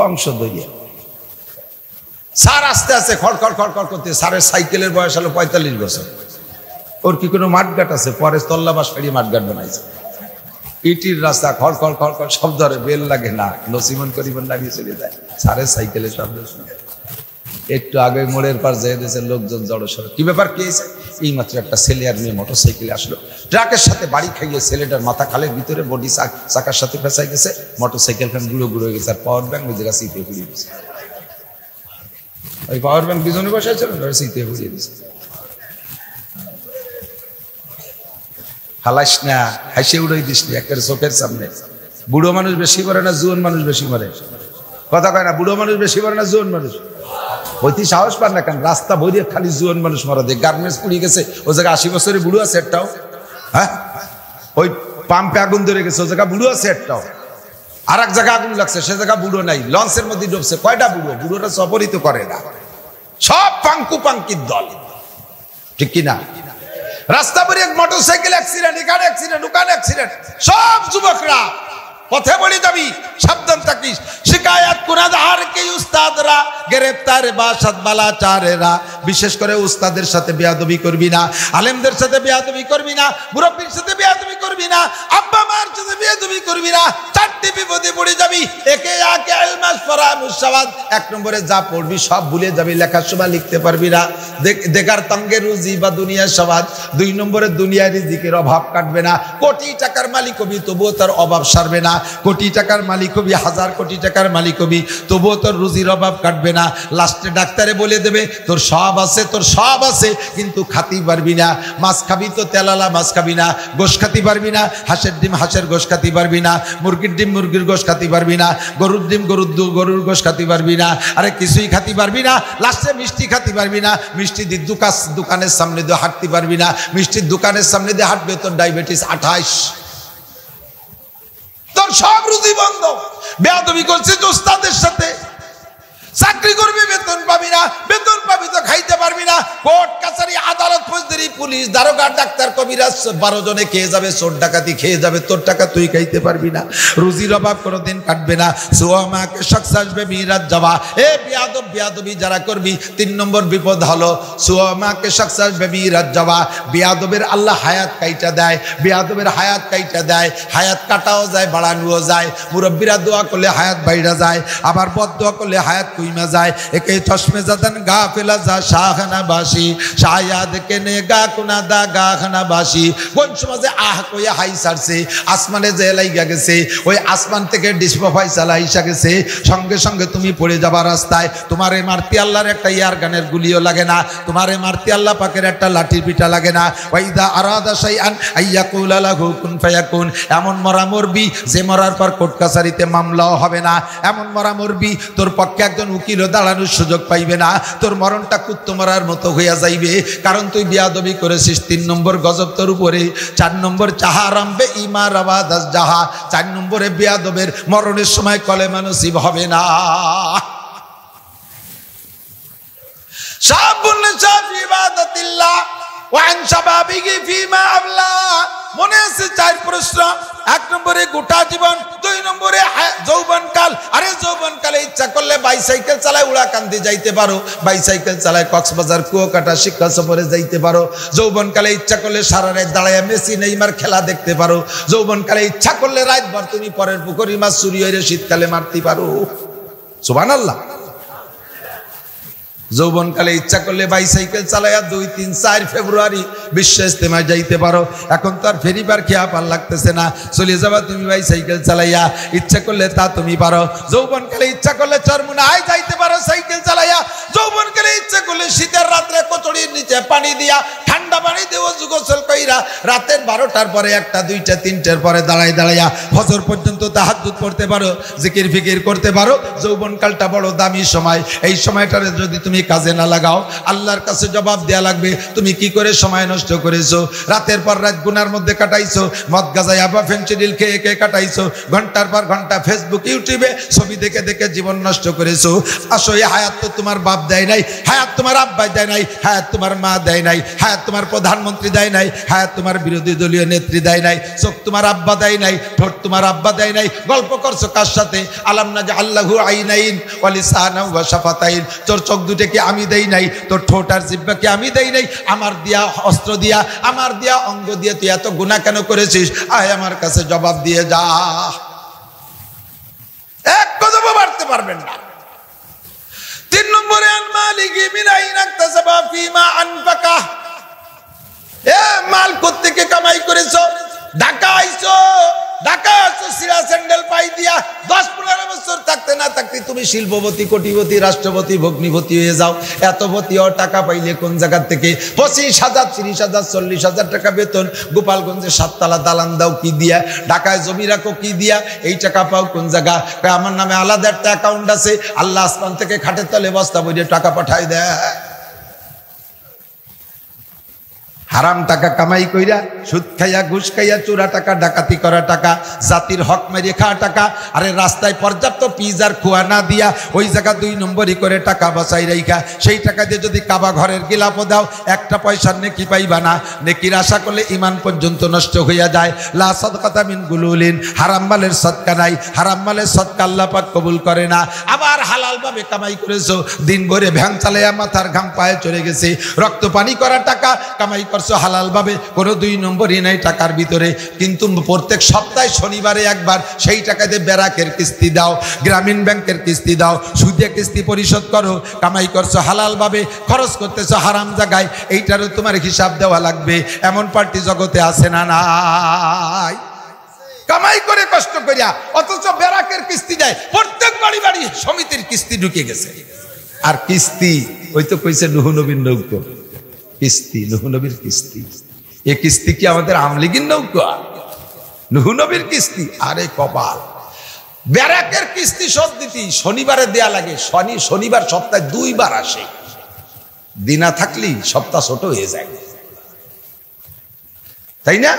অংশ দইয়ে স্যার আস্তে আস্তে খড়খড় করতে, স্যারের সাইকেলের বয়স হলো 45 বছর। ওর কি কোনো মাঠঘাট আছে? পরে তল্লাবাস ফেরিয়ে মাঠঘাট বানাইছে, ইটির রাস্তা, খড়খড় শব্দ, বেল লাগে না, নসিমন করিমন লাগিয়ে চলে যায়। স্যারের সাইকেলের শব্দ শুনে একটু আগে মোড়ের পার যেয়ে দিয়েছে লোকজন জড়ো সড়ো, কি ব্যাপার, কি হয়েছে? এই মাত্র একটা ছেলে আর মেয়ে মোটর সাইকেলে আসলো, ট্রাকের সাথে বাড়ি খাইয়ে ছেলেটার মাথা খালের ভিতরে, বডি চাকার সাথে ফেঁসাই গেছে, মোটর সাইকেল খান গুঁড়ো হয়ে গেছে, আর পাওয়ার ব্যাংক ওই জায়গা সিটে ঘুরিয়ে গেছে। ওই পাওয়ার ব্যাংক পিছনে বসাইছিল, সিটে ঘুরিয়ে দিয়েছে। হালাস না, হাসি উড়াই দিস না একের চোখের সামনে। বুড়ো মানুষ বেশি করে না জুয়ান মানুষ বেশি মরে? কথা কয় না, বুড়ো মানুষ বেশি করে না জুয়ান মানুষ? হইতে সাহস পান না কেন? রাস্তা ভরিয়ে খালি জুয়ান মানুষ মারা দেয়। গার্মেন্টস পুড়িয়ে গেছে, ও জায়গায় 80 বছরের বুড়ো আছে একটাও। হ্যাঁ, ওই পাম্পে আগুন ধরে গেছে, ও জায়গায় বুড়ো আছে একটাও। আর এক জায়গায় আগুন লাগছে, সে জায়গায় বুড়ো নাই। লঞ্চের মধ্যে ডুবছে, কয়টা বুড়ো? বুড়োরা সপরিত করে না, সব পাঙ্কুপাঙ্কির দল, ঠিক কিনা? রাস্তা পরে মোটর সাইকেল অ্যাক্সিডেন্ট, এখানে অ্যাক্সিডেন্ট, ওখানে অ্যাক্সিডেন্ট, সব যুবকরা পথে বলে যাবি, সাবধান থাকিস। শিকায়াত কুনাদার কে উস্তাদরা, গ্রেফতার বাসাত বালাচারেরা। বিশেষ করে উস্তাদের সাথে বেয়াদবি করবি না, আলেমদের সাথে বেয়াদবি করবি না, মুরব্বির সাথে বেয়াদবি করবি না, আব্বা মার সাথে বেয়াদবি করবি না। চারটি বিপদে পড়ে যাবি। একে আকে আলমাস পড়া মুসাওয়াদ, 1 নম্বরে যা পড়বি সব ভুলে যাবি, লেখার সময় লিখতে পারবি না। দেখার তঙ্গে রুজি বা দুনিয়ার সবাদ। 2 নম্বরে দুনিয়ার রিজিকের অভাব কাটবে না। কোটি টাকার মালিক হবি, তবুও তার অভাব সারবে না। কোটি টাকার মালিক হবি, 1000 কোটি টাকার মালিক হবি, তবুও তোর রুজির অভাব কাটবে না। লাস্টে ডাক্তারে বলে দেবে তোর সব আছে, তোর সব আছে, কিন্তু খাতি পারবি না। মাছ খাবি তো তেলালা মাছ খাবি না, গোশ খাতি পারবি না, হাঁসের ডিম হাঁসের গোশ খাতি পারবি না, মুরগির ডিম মুরগির গোশ খাতি পারবি না, গরুর ডিম গরুর গোশ খাতি পারবি না, আরে কিছুই খাতি পারবি না। লাস্টে মিষ্টি খাতি পারবি না, মিষ্টি দিয়ে দোকানের সামনে দিয়ে হাঁটতে পারবি না, মিষ্টির দোকানের সামনে দিয়ে হাঁটবে তোর ডায়াবেটিস 28, তোর সব রুজি বন্ধ। বেয়াদবি করছিস উস্তাদের সাথে, চাকরি করবি বেতন পাবি না, বেতন পাবি তো খাইতে পারবি না। কোর্ট কাছারি আদালত ফৌজদারি পুলিশ দারোগা ডাক্তার কবিরাজ 12 জনে খেয়ে যাবে, চোর ডাকাতি খেয়ে যাবে, তোর টাকা তুই খাইতে পারবি না। রুজির অভাব কোনোদিন কাটবে না। সুয়ামাকে শখস আসবে মিরাজ যাওয়া। এ বেয়াদবি যারা করবি, 3 নম্বর বিপদ হলো সুয়ামাকে শখস আসবে মিরাজ যাওয়া। বেয়াদবের আল্লাহ হায়াত কাইটা দেয়, বেয়াদবের হায়াত কাইটা দেয়। হায়াত কাটাও যায়, বাড়ানোও যায়। মুরব্বীরা দোয়া করলে হায়াত বাইরা যায়, আবার বদদোয়া করলে হায়াত কুইমা যায়। একে চশমে জাদান গাফিলা যা শাহখানা বাসি, শায়াদ কেনে গা কুনাদা গাখানা বাসি। কোন সমাজে আহ কইয়া হাই সারছে, আসমানে যে লাইগা গেছে, ওই আসমান থেকে ডিসপো ফাইসালা আইসা গেছে। সঙ্গে সঙ্গে তুমি পড়ে যাবা রাস্তায়। তোমারে মারতে আল্লাহর একটা ইয়ার গানের গুলিও লাগে না, তোমারে মারতে আল্লাহ পাকের একটা লাঠির পিঠা লাগে না। ওয়াইদা আরাদা শাইআন আইয়াকুলা লাহু কুন ফায়াকুন। এমন মরা মরবি যে মরার পর কোর্ট কাছারিতে মামলাও হবে না। এমন মরা মরবি তোর পক্ষে একজন উকিল দাঁড়ানোর সুযোগ পাইবে না। তোর মরণটা কুত্তো মারার মতো হইয়া যাইবে, কারণ তুই বিয়াদবি করেছিস। 3 নম্বর গজব তোর উপরে। 4 নম্বর চাহা রামবে ইমার আবাদাস জাহা। 4 নম্বরে বিয়াদবের মরণের সময় কলেমা নসিব হবে না। শাবুন শাফি ইবাদাতিল্লাহ ওয়া আন শাবাবিহি ফিমা আবলা মনে আছে 4 প্রশ্ন। 1 নম্বরে গোটা জীবন, 2 নম্বরে যৌবনকাল। আরে যৌবনকালে ইচ্ছা করলে বাইসাইকেল চালায় উড়াকান্দি যাইতে পারো, বাইসাইকেল চালায় কক্সবাজার কুয়াকাটা শিক্ষা সফরে যাইতে পারো। যৌবনকালে ইচ্ছা করলে সারা রাত দাঁড়ায় মেসি নেইমার খেলা দেখতে পারো। যৌবনকালে ইচ্ছা করলে রাতভর তুমি পরের পুকুরি মাছ চুরি হইরে শীতকালে মারতে পারো। সুবহানাল্লাহ। যৌবনকালে ইচ্ছা করলে বাইসাইকেল চালাইয়া 2, 3, 4 ফেব্রুয়ারি বিশ্ব ইজতেমায় যাইতে পারো। এখন তো আর ফেরিবার খেয়া পার লাগতেছে না, চলে যাবা তুমি বাইসাইকেল চালাইয়া। ইচ্ছা করলে তা তুমি পারো। যৌবনকালে ইচ্ছা করলে চরমুনায় যাইতে পারো সাইকেল চালাইয়া। যৌবনকালে ইচ্ছা করলে শীতের রাত্রে কচুরির নিচে পানি দিয়া ঠান্ডা পানি দিয়ে ওযু গোসল কইরা রাতের 12টার পরে 1টা 2টা 3টার পরে দাঁড়াইয়া ফজর পর্যন্ত তাহাজ্জুদ পড়তে পারো, জিকির ফিকির করতে পারো। যৌবনকালটা বড় দামি সময়। এই সময়টারে যদি তুমি কাজে না লাগাও, আল্লাহর কাছে জবাব দেয়া লাগবে তুমি কি করে সময় নষ্ট করেছো। রাতের পর রাত গুনার মধ্যে কাটাইছো, মদ গাঁজা ইয়াবা ফেনসিডিল খেয়ে কাটাইছো, ঘন্টার পর ঘন্টা ফেসবুক ইউটিউবে ছবি দেখে দেখে জীবন নষ্ট করেছো। আসো, এই হায়াত তো তোমার বাপ দেয় নাই, হায়াত তোমার আব্বা দেয় নাই, হায়াত তোমার মা দেয় নাই, হায়াত তোমার প্রধানমন্ত্রী দেয় নাই, হায়াত তোমার বিরোধী দলীয় নেত্রী দেয় নাই, চোখ তোমার আব্বা দেয় নাই, ঠোঁট তোমার আব্বা দেয় নাই। গল্প করছো কার সাথে? আলাম না যে আল্লাহু আইনাইন ওয়া লিসানাহু ওয়া শাফাতাইন। তোর চোখ দুটো কি আমি দেই নাই? তোর ঠোঁট আর জিহ্বা কি আমি দেই নাই? আমার দিয়া অস্ত্র দিয়া, আমার দিয়া অঙ্গ দিয়ে তুই এত গুনাহ কেন করেছিস? আয় আমার কাছে জবাব দিয়ে যা। এক কদমও বাড়তে পারবেন না। 3 নম্বরে আল মালিকি মিন আইনা ইকতাসাবা ফিমা আনফাকা। এ মাল কোত্থেকে কামাই করেছো? ঢাকা আইছো, ঢাকা আইছো সিরা স্যান্ডেল পাই দিয়া 10-15 বছর থাকতে না থাকতে তুমি শিল্পপতি, কোটিপতি, রাষ্ট্রপতি, ভগ্নিপতি হয়ে যাও। এতপতি ও টাকা পাইলে কোন জায়গা থেকে? 25,000, 30,000, 40,000 টাকা বেতন। গোপালগঞ্জে 7 তলা দালান দাও কি দিয়া? ঢাকায় জমি রাখো কি দিয়া? এই টাকা পাও কোন জায়গা? আমার নামে আলাদা একটা অ্যাকাউন্ট আছে, আল্লাহ আসমান থেকে খাটের তলে বস্তা বইয়ে টাকা পাঠায় দেয়। হারাম টাকা কামাই কইরা, সুদ খাইয়া, ঘুষ খাইয়া, চোরা টাকা, ডাকাতি করা টাকা, জাতির হক মেরে খাওয়া টাকা। আরে রাস্তায় পর্যাপ্ত পিজ আর খোয়া না দিয়া ওই জায়গা 2 নম্বরই করে টাকা বাঁচাই রাইখা সেই টাকা দিয়ে যদি কাবা ঘরের গিলাপও দাও, একটা পয়সার নেকি পাইবা না। নেকির আশা করলে ইমান পর্যন্ত নষ্ট হইয়া যায়। লা সাদকাতা মিন গুলুলিন। হারাম মালের সদকা নাই, হারাম মালের সদকা আল্লাহ পাক কবুল করে না। আবার হালাল ভাবে কামাই করেছো, দিন ভরে ভ্যান চালাইয়া মাথার ঘাম পায়ে চলে গেছে, রক্ত পানি করা টাকা কামাই করছো হালাল ভাবে, কোনো 2 নম্বরই নাই টাকার ভিতরে। কিন্তু প্রত্যেক সপ্তাহে শনিবারে একবার সেই টাকা দিয়ে ব্যারাকের কিস্তি দাও, গ্রামীণ ব্যাংকের কিস্তি দাও, সুদে কিস্তি পরিশোধ করো। কামাই করছো হালাল ভাবে, খরচ করতেছো হারাম জায়গায়, এইটারও তোমার হিসাব দেওয়া লাগবে। এমন পার্টি জগতে আছে না নাই? কামাই করে কষ্ট করিয়া অথচ ব্যারাকের কিস্তি দেয়। প্রত্যেক বাড়ি বাড়ি সমিতির কিস্তি ঢুকে গেছে। আর কিস্তি ওই তো কইছে নূহ নবীর নৌকো কিস্তি, নূহ নবীর কিস্তি। এ কিস্তি কি আমাদের আমলিগির নৌকা? নূহ নবীর কিস্তি। আরে কপাল, ব্যারাকের কিস্তি শোধ দিতে শনিবারে দেয়া লাগে। শনিবার সপ্তাহে 2 বার আসে। দিনা থাকলি সপ্তাহ ছোট হয়ে যায়, তাই না?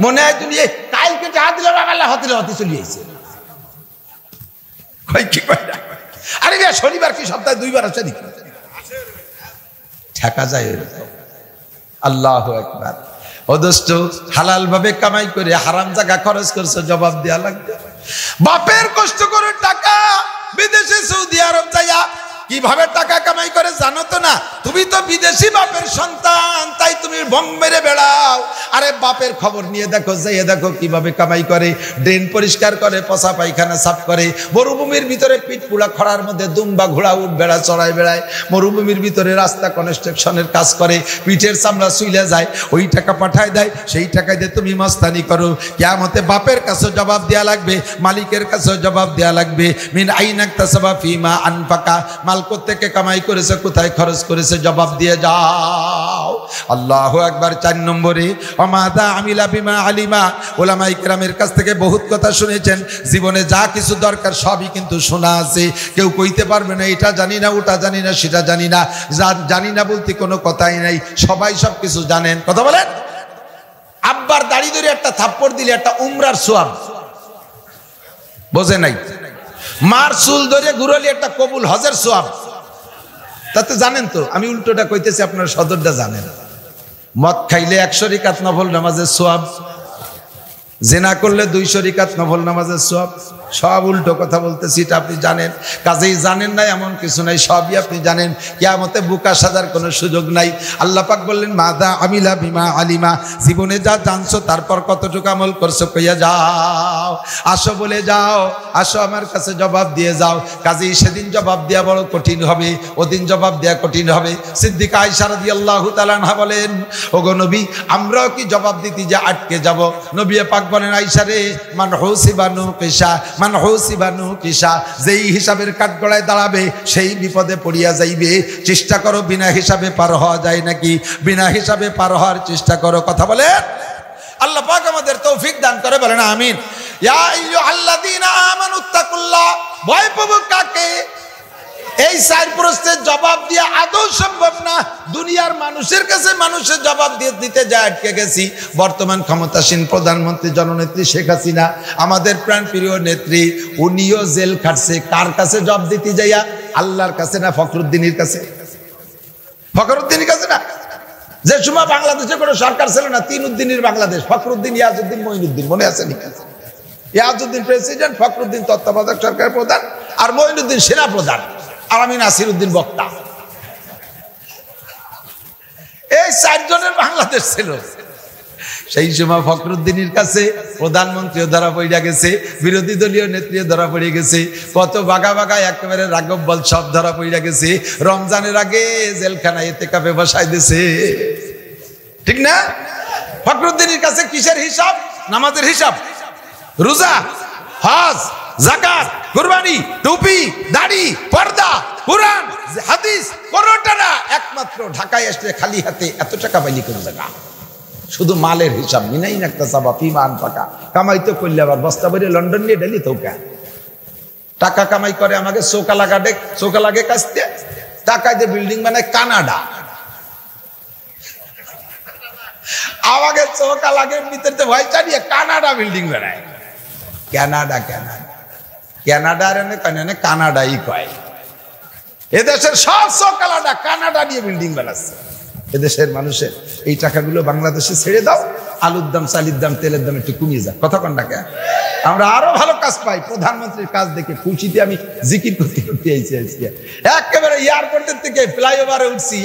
মনে হয় তুমি কালকে যা দিলে বাগালে হতে চলে যাইছে। আরে শনিবার কি সপ্তাহে 2 বার আসে নাকি? ঠেকা যায় এরকম। আল্লাহু আকবার। অদষ্ট হালাল ভাবে কামাই করে হারাম জায়গা খরচ করছো, জবাব দেয়া লাগবে। বাপের কষ্ট করে টাকা বিদেশে সৌদি আরব যাইয়া কিভাবে টাকা কামাই করে জানো তো না? তুমি তো বিদেশি বাপের সন্তান, তাই তুমি বম মেরে বেড়াও। আরে বাপের খবর নিয়ে দেখো, যাইয়ে দেখো কিভাবে কামাই করে। ড্রেন পরিষ্কার করে, পচা পায়খানা সাফ করে, মরুভূমির ভিতরে পিঠ পুড়া খরার মধ্যে দুম্বা ঘোড়া উঠ বেড়া চড়ায় বেড়ায়, মরুভূমির ভিতরে রাস্তা কনস্ট্রাকশনের কাজ করে, পিঠের চামড়া চুইলে যায়, ওই টাকা পাঠায় দেয়। সেই টাকা দিয়ে তুমি মাস্তানি করো। কিয়ামতে বাপের কাছে জবাব দেয়া লাগবে, মালিকের কাছে জবাব দেয়া লাগবে। মিন আইনা ইকতাসাবা ফিমা আনফাকা। মাল কোত্থেকে কামাই করেছে, কোথায় খরচ করেছে, জবাব দিয়ে যাও। আল্লাহু আকবার। 4 নম্বরে ওমাদা আমিলা বিমা আলিমা। উলামায়ে কেরামের কাছ থেকে বহুত কথা শুনেছেন। জীবনে যা কিছু দরকার সবই কিন্তু শোনা আছে। কেউ কইতে পারবে না এটা জানি না, ওটা জানি না, সেটা জানি না। জানি না বলতে কোনো কথাই নাই, সবাই সব কিছু জানেন। কথা বলেন। আব্বার দাড়ি ধরে একটা থাপ্পড় দিলে একটা উমরার সওয়াব, বোঝে নাই? মার চুল ধরে ঘুরালে একটা কবুল হজের সওয়াব। তাতে জানেন তো, আমি উল্টোটা কইতেছি, আপনারা সদরটা জানেন। মদ খাইলে 100 রাকাত নফল নামাজের সওয়াব, জেনা করলে 200 রাকাত নফল নামাজের সওয়াব। সব উল্টো কথা বলতেছি, এটা আপনি জানেন। কাজেই জানেন না এমন কিছু নাই, সবই আপনি জানেন। কিয়ামতে বুকা সাজার কোনো সুযোগ নাই। আল্লাহ পাক বললেন মাদা আমিলা বিমা আলিমা, জীবনে যা জানছো তারপর কতটুকু আমল করছো কইয়া যাও। আসো বলে যাও, আসো আমার কাছে জবাব দিয়ে যাও। কাজেই সেদিন জবাব দেওয়া বড় কঠিন হবে, ওদিন জবাব দেওয়া কঠিন হবে। সিদ্দিকা আয়েশা রাদিয়াল্লাহু তাআলা আনহা বলেন, ওগো নবী, আমরাও কি জবাব দিতে যে আটকে যাব? নবী পাক বলেন, আয়েশা রে, মান হুসিবানু কিসা, মান হুসিবানু কিসা, যেই হিসাবের কাঠগড়ায় দাঁড়াবে সেই বিপদে পড়িয়া যাইবে। চেষ্টা করো বিনা হিসাবে পার হওয়া যায় নাকি, বিনা হিসাবে পার হওয়ার চেষ্টা করো। কথা বলেন। আল্লাহ পাক আমাদের তৌফিক দান করে, বলেন আমিন। ইয়া আইয়ুহাল্লাযীনা আমানুত্তাকুল্লাহ, ভয় পাবো কাকে? এই চার প্রশ্নের জবাব দিয়ে আদৌ সম্ভব না। দুনিয়ার মানুষের কাছে মানুষের জবাব দিতে যায় আটকে গেছি। বর্তমান ক্ষমতাসীন প্রধানমন্ত্রী জননেত্রী শেখ হাসিনা, আমাদের প্রাণপ্রিয় নেত্রী, উনিও জেল খাটছে। কার কাছে জবাব দিতে যাইয়া? আল্লাহর কাছে না ফখরুদ্দিনের কাছে? ফখরুদ্দিনের কাছে না। যে সময় বাংলাদেশে কোনো সরকার ছিল না, 3 উদ্দিনের বাংলাদেশ, ফখরুদ্দিন, ইয়াজউদ্দিন, মঈনুদ্দিন, মনে আছে নি? ইয়াজউদ্দিন প্রেসিডেন্ট, ফখরুদ্দিন তত্ত্বাবধায়ক সরকার প্রধান, আর মঈনুদ্দিন সেনা প্রধান, আর আমি নাসিরউদ্দিন বক্তা। এই 4 জনের বাংলাদেশ ছিল। সেই সময় ফখরুদ্দিনের কাছে প্রধানমন্ত্রীও ধরা পড়ে গেছে, বিরোধী দলীয় নেত্রীও ধরা পড়ে গেছে, কত বাঘা বাঘা একেবারে রাঘব বল সব ধরা পড়ে গেছে। রমজানের আগে জেলখানায় ইতিকাফে বসাই দিয়েছে, ঠিক না? ফখরুদ্দিনের কাছে কিসের হিসাব? নামাজের হিসাব, রোজা, হজ, যাকাত, কুরবানি, টুপি, দাড়ি, পর্দা, কুরআন, হাদিস, কোনটা না। একমাত্র ঢাকায় আসলে খালি হাতে এত টাকা পাইলি কোন জায়গা? শুধু মালের হিসাব। মিনাই নাকতা সাবা ফিমান পাকা, কামাই তো করলে আবার বস্তা ভরে লন্ডন নিয়ে ডেলি তোকা টাকা কামাই করে। আমাকে চোকা লাগে কাছতে টাকায় যে বিল্ডিং বানায় কানাডা, আমাকে চোকা লাগে ভিতরে ভয় চালিয়ে কানাডা বিল্ডিং বানায়। কানাডা কানাডার কানাডাই কয়। এদেশের সব চোকালাডা কানাডা নিয়ে বিল্ডিং বানাচ্ছে। এদেশের মানুষের এই টাকাগুলো বাংলাদেশে ছেড়ে দাও, আলুর দাম, চালির দাম, তেলের দাম একটু কমিয়ে যাক। কথা কন না, আমরা আরো ভালো কাজ পাই। প্রধানমন্ত্রীর কাজ দেখে খুশিতে আমি জিকির করতে করতে আইছি। একেবারে এয়ারপোর্টের থেকে ফ্লাইওভারে উঠছি,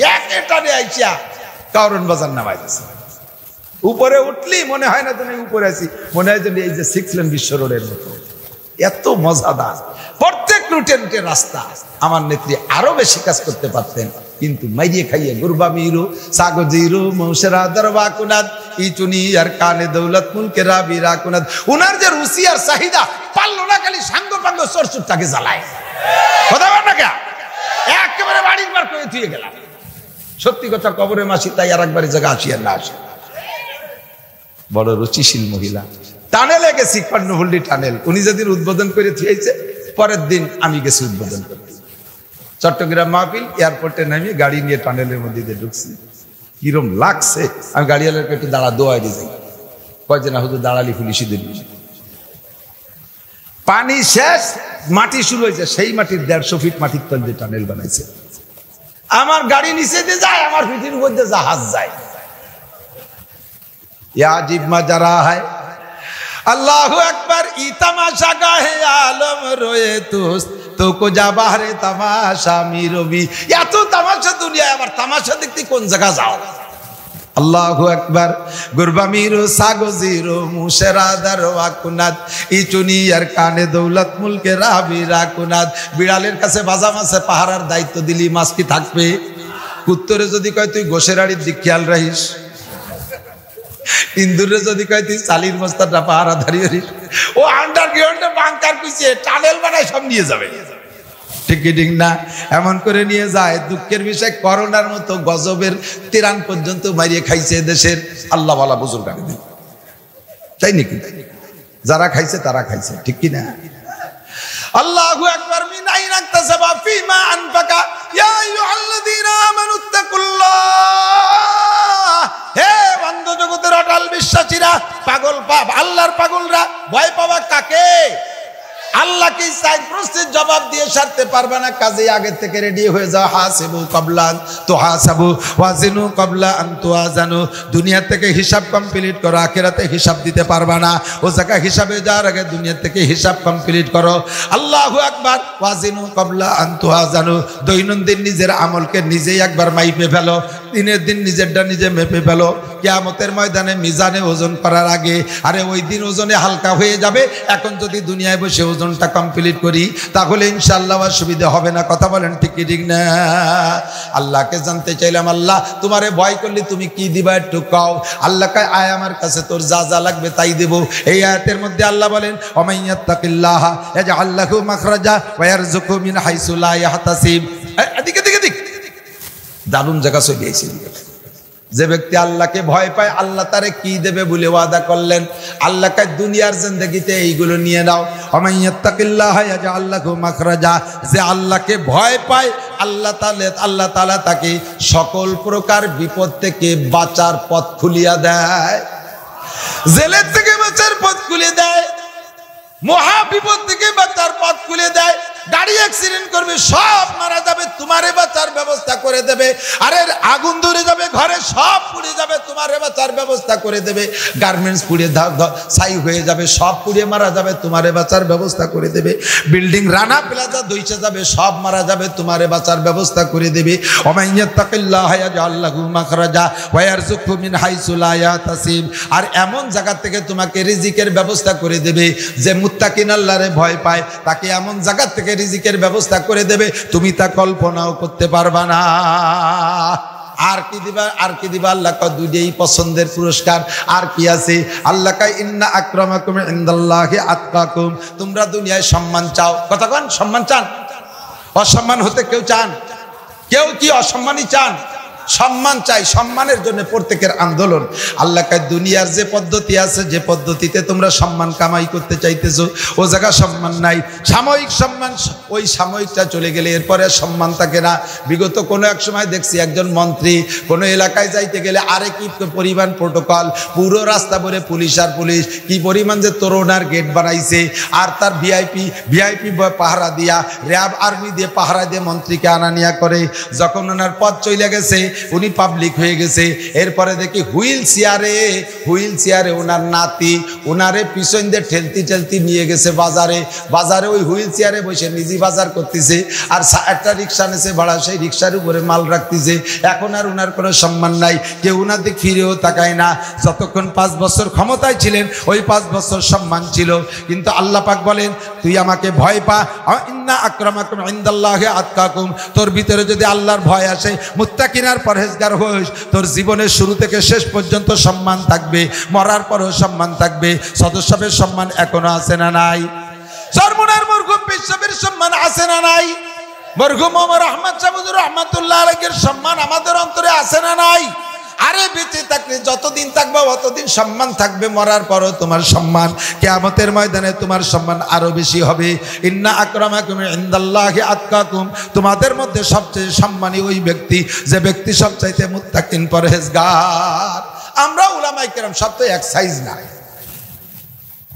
টানে আইসা কারণ বাজার নামাইতেছি। উপরে উঠলি মনে হয় না তুমি উপরে আছি, মনে হয় যে এই যে 6 লেন বিশ্ব রোডের মতো। এত মজাদার প্রত্যেক রুটে রুটে রাস্তা। আমার নেত্রী আরো বেশি কাজ করতে পারতেন, কিন্তু মাইরিয়ে খাইয়ে গুরবা মিরু সাগো জিরু মৌসেরা দরবা কুনাদ ইচুনি আর কানে দৌলত মুলকে রাবি রাকুনাদ। উনার যে রুচি আর চাহিদা পারলো না, খালি সাঙ্গ পাঙ্গ চরচুরটাকে জ্বালায়। কথা বল না কে? একেবারে বাড়ির বার করে থুয়ে গেলাম। সত্যি কথা, কবরে মাসি তাই আর একবারে জায়গা আসি আর না আসে। বড় রুচিশীল মহিলা। টানেলে গেছি, কর্ণফুলী টানেল। উনি যেদিন উদ্বোধন করে থিয়েছে, পরের দিন আমি গেছি উদ্বোধন করতে। চট্টগ্রাম মাহফিল, এয়ারপোর্টে নামিয়ে গাড়ি নিয়ে টানেলের মধ্যে দিয়ে ঢুকছি। কিরম লাগছে! আমি গাড়িওয়ালাকে একটু দাঁড়া দোয়াই দিয়ে যাই, কয় যে না হুজুর দাঁড়ালি পুলিশি দিবি। পানি শেষ, মাটি শুরু হয়েছে। সেই মাটির 150 ফিট মাটির তল দিয়ে টানেল বানাইছে। আমার গাড়ি নিচে দিয়ে যায়, আমার পিঠির মধ্যে জাহাজ যায়। याजिब मजरा है अल्लाहु अकबर ई तमाशा गाहे आलम रोए तो को जा बाहरे तमाशा मिरोबी। या तो तमाशा दुनिया आबार तमाशा देखते कोन जगह जाओ। अल्लाहु अकबर गुरबा मिरो सागो जिरो मुशरा दरवा कुनाद इचुनी আর কানে দৌলত মুলকে রাবি রাকুনাদ। বিড়ালের কাছে বাজা মাছে পাহারার দায়িত্ব দিলি, মাছ কি থাকবে? কুত্তরে যদি কয় তুই গোশেরাড়ির দিক খেয়াল রাখিস, ইন্দুরে যদি কয় তুই চালির বস্তাটা পাহারা দাঁড়িয়ে রাখিস, ও আন্ডারগ্রাউন্ডে বাংকার কুইছে টানেল বানায় সব নিয়ে যাবে। ঠিক ঠিক না? এমন করে নিয়ে যায়। দুঃখের বিষয়, করোনার মতো গজবের তিরান পর্যন্ত মারিয়ে খাইছে দেশের আল্লাহ ওয়ালা বুজুর্গানে দিন, তাই নাকি? যারা খাইছে তারা খাইছে, ঠিক কি না? আল্লাহু আকবার। মিন আইন ইকতাসাবা ফিমা আনফাকা ইয়া আইয়ুহাল্লাযীনা আমানুত্তাকুল্লাহ। হে বন্ধ জগতের অটল বিশ্বাসীরা, পাগল আল্লাহর পাগলরা, ভয় পাওয়া কাকে? আল্লাহকে চাই প্রশ্নের জবাব দিয়ে সারতে পারবে না, কাজে আগে থেকে রেডি হয়ে যাও। হাসিবু ক্বাবলা আন তুহাসাবু ওয়াজিনু ক্বাবলা আন তুওয়াজানু। দুনিয়া থেকে হিসাব কমপ্লিট করো, আখিরাতে হিসাব দিতে পারবে না। ও জায়গায় হিসাবে যাওয়ার আগে দুনিয়া থেকে হিসাব কমপ্লিট করো। আল্লাহু আকবার। ওয়াজিনু ক্বাবলা আন তুওয়াজানু। দৈনন্দিন নিজের আমলকে নিজেই একবার মাইপে ফেলো, দিনের দিন নিজেরটা নিজে মেপে ফেলো। কিয়ামতের ময়দানে মিজানে ওজন করার আগে, আরে ওই দিন ওজনে হালকা হয়ে যাবে। এখন যদি দুনিয়ায় বসে ওজনটা কমপ্লিট করি তাহলে ইনশাআল্লাহ অসুবিধা হবে না। কথা বলেন ঠিক কি ঠিক না? আল্লাহকে জানতে চাইলাম, আল্লাহ তোমারে ভয় করলে তুমি কি দিবা একটু কও। আল্লাহ কয়, আয় আমার কাছে তোর যা যা লাগবে তাই দেব। এই আয়াতের মধ্যে আল্লাহ বলেন, ওমাইয়াত্তাকিল্লাহ ইয়াজআল লাহু মাখরাজা ওয়া ইয়ারযুকহু মিন হাইসু লা ইয়াহতাসিব। এদিকে দিকে দিক দারুণ জায়গা চলে এসেছে। যে ব্যক্তি আল্লাহকে ভয় পায় আল্লাহ তারে কি দেবে বলে ওয়াদা করলেন। আল্লাহ কয়, দুনিয়ার জিন্দেগিতে এইগুলো নিয়ে নাও। ওমাইয়াত্তাকিল্লাহ ইয়াজআল লাহু মাখরাজা। যে আল্লাহকে ভয় পায় আল্লাহ তাআলা তাকে সকল প্রকার বিপদ থেকে বাঁচার পথ খুলিয়া দেয়। জেলের থেকে বাঁচার পথ খুলে দেয়, মহা বিপদ থেকে বাঁচার পথ খুলে দেয়। গাড়ি অ্যাক্সিডেন্ট করবে, সব মারা যাবে, তোমারে বাঁচার ব্যবস্থা করে দেবে। আরে আগুন ধরে যাবে ঘরে, সব পুড়ে যাবে, তোমারে বাঁচার ব্যবস্থা করে দেবে। গার্মেন্টস পুড়ে ছাই হয়ে যাবে, সব পুড়ে মারা যাবে, তোমারে বাঁচার ব্যবস্থা করে দেবে। বিল্ডিং রানা প্লাজা দইছে যাবে, সব মারা যাবে, তোমারে বাঁচার ব্যবস্থা করে দেবে। ওমাইয়াত্তাকিল্লাহ ইয়াজআল লাহু মাখরাজা ওয়া ইয়ারযুকহু মিন হাইসু লা ইয়াহতাসিব। আর এমন জায়গা থেকে তোমাকে রিজিকের ব্যবস্থা করে দেবে। যে মুত্তাকিন আল্লাহরে ভয় পায় তাকে এমন জায়গা থেকে রিজিকের ব্যবস্থা করে দেবে, তুমি তা কল্পনাও করতে পারবা না। আর কি দিবা, আর কি দিবা? আল্লাহ কয়, দুইটাই পছন্দের পুরস্কার। আর কি আছে? আল্লাহ কয়, ইন্না আকরামাকুম ইনদাল্লাহি আতকাকুম। তোমরা দুনিয়ায় সম্মান চাও, কথা কোন? সম্মান চান? অসম্মান হতে কেউ চান? কেউ কি অসম্মানই চান? সম্মান চাই, সম্মানের জন্য প্রত্যেকের আন্দোলন। আল্লাহ কয়, দুনিয়ার যে পদ্ধতি আছে, যে পদ্ধতিতে তোমরা সম্মান কামাই করতে চাইতেছো, ও জায়গা সম্মান নাই। সাময়িক সম্মান, ওই সাময়িকটা চলে গেলে এরপরে সম্মান থাকে না। বিগত কোনো এক সময় দেখছি একজন মন্ত্রী কোনো এলাকায় যাইতে গেলে আরে কি পরিমাণ প্রোটোকল, পুরো রাস্তা ভরে পুলিশ আর পুলিশ, কি পরিমাণ যে তোরণার গেট বানাইছে। আর তার ভিআইপি পাহারা দিয়া, র্যাব আর্মি দিয়ে পাহারা দিয়ে মন্ত্রীকে আনা নিয়া করে। যখন ওনার পথ চলে গেছে, উনি পাবলিক হয়ে গেছে, এরপরে দেখি হুইল চেয়ারে ওনার নাতি ওনারে পিছন দিয়ে ঠেলতি ঠেলতি নিয়ে গেছে বাজারে। ওই হুইল চেয়ারে বসে নিজে বাজার করতেছে, আর একটা রিক্সা নেছে ভাড়া, সেই রিক্সার উপরে মাল রাখতেছে। এখন আর ওনার কোনো সম্মান নাই, কেউ ওনার দিকে ফিরেও তাকায় না। যতক্ষণ 5 বছর ক্ষমতায় ছিলেন ওই 5 বছর সম্মান ছিল। কিন্তু আল্লাহ পাক বলেন, তুই আমাকে ভয় পা। ইন্না আকরামাকুম ইনদাল্লাহি আতকাকুম। তোর ভিতরে যদি আল্লাহর ভয় আসে, মুত্তাকিনার পরহেজগার হইস, তোর জীবনের শুরু থেকে শেষ পর্যন্ত সম্মান থাকবে, মরার পরেও সম্মান থাকবে। সদস্যের সম্মান এখনো আছে না নাই? চরমুনার মরহুম বিশ্ববের সম্মান আছে না নাই? মরহুম ওমর আহমদ শাহ হুজুর রহমাতুল্লাহ আলাইহির সম্মান আমাদের অন্তরে আছে না নাই? আরে বেঁচে থাকলে যতদিন থাকবে ততদিন সম্মান থাকবে, মরার পরও তোমার সম্মান, কিয়ামতের ময়দানে তোমার সম্মান আরো বেশি হবে। ইন্না আকরামাকুম ইনদাল্লাহি আতকাকুম। তোমাদের মধ্যে সবচেয়ে সম্মানী ওই ব্যক্তি যে ব্যক্তি সবচাইতে মুত্তাকিন পরহেজগার। আমরা উলামায়ে কেরাম সব তো এক সাইজ না,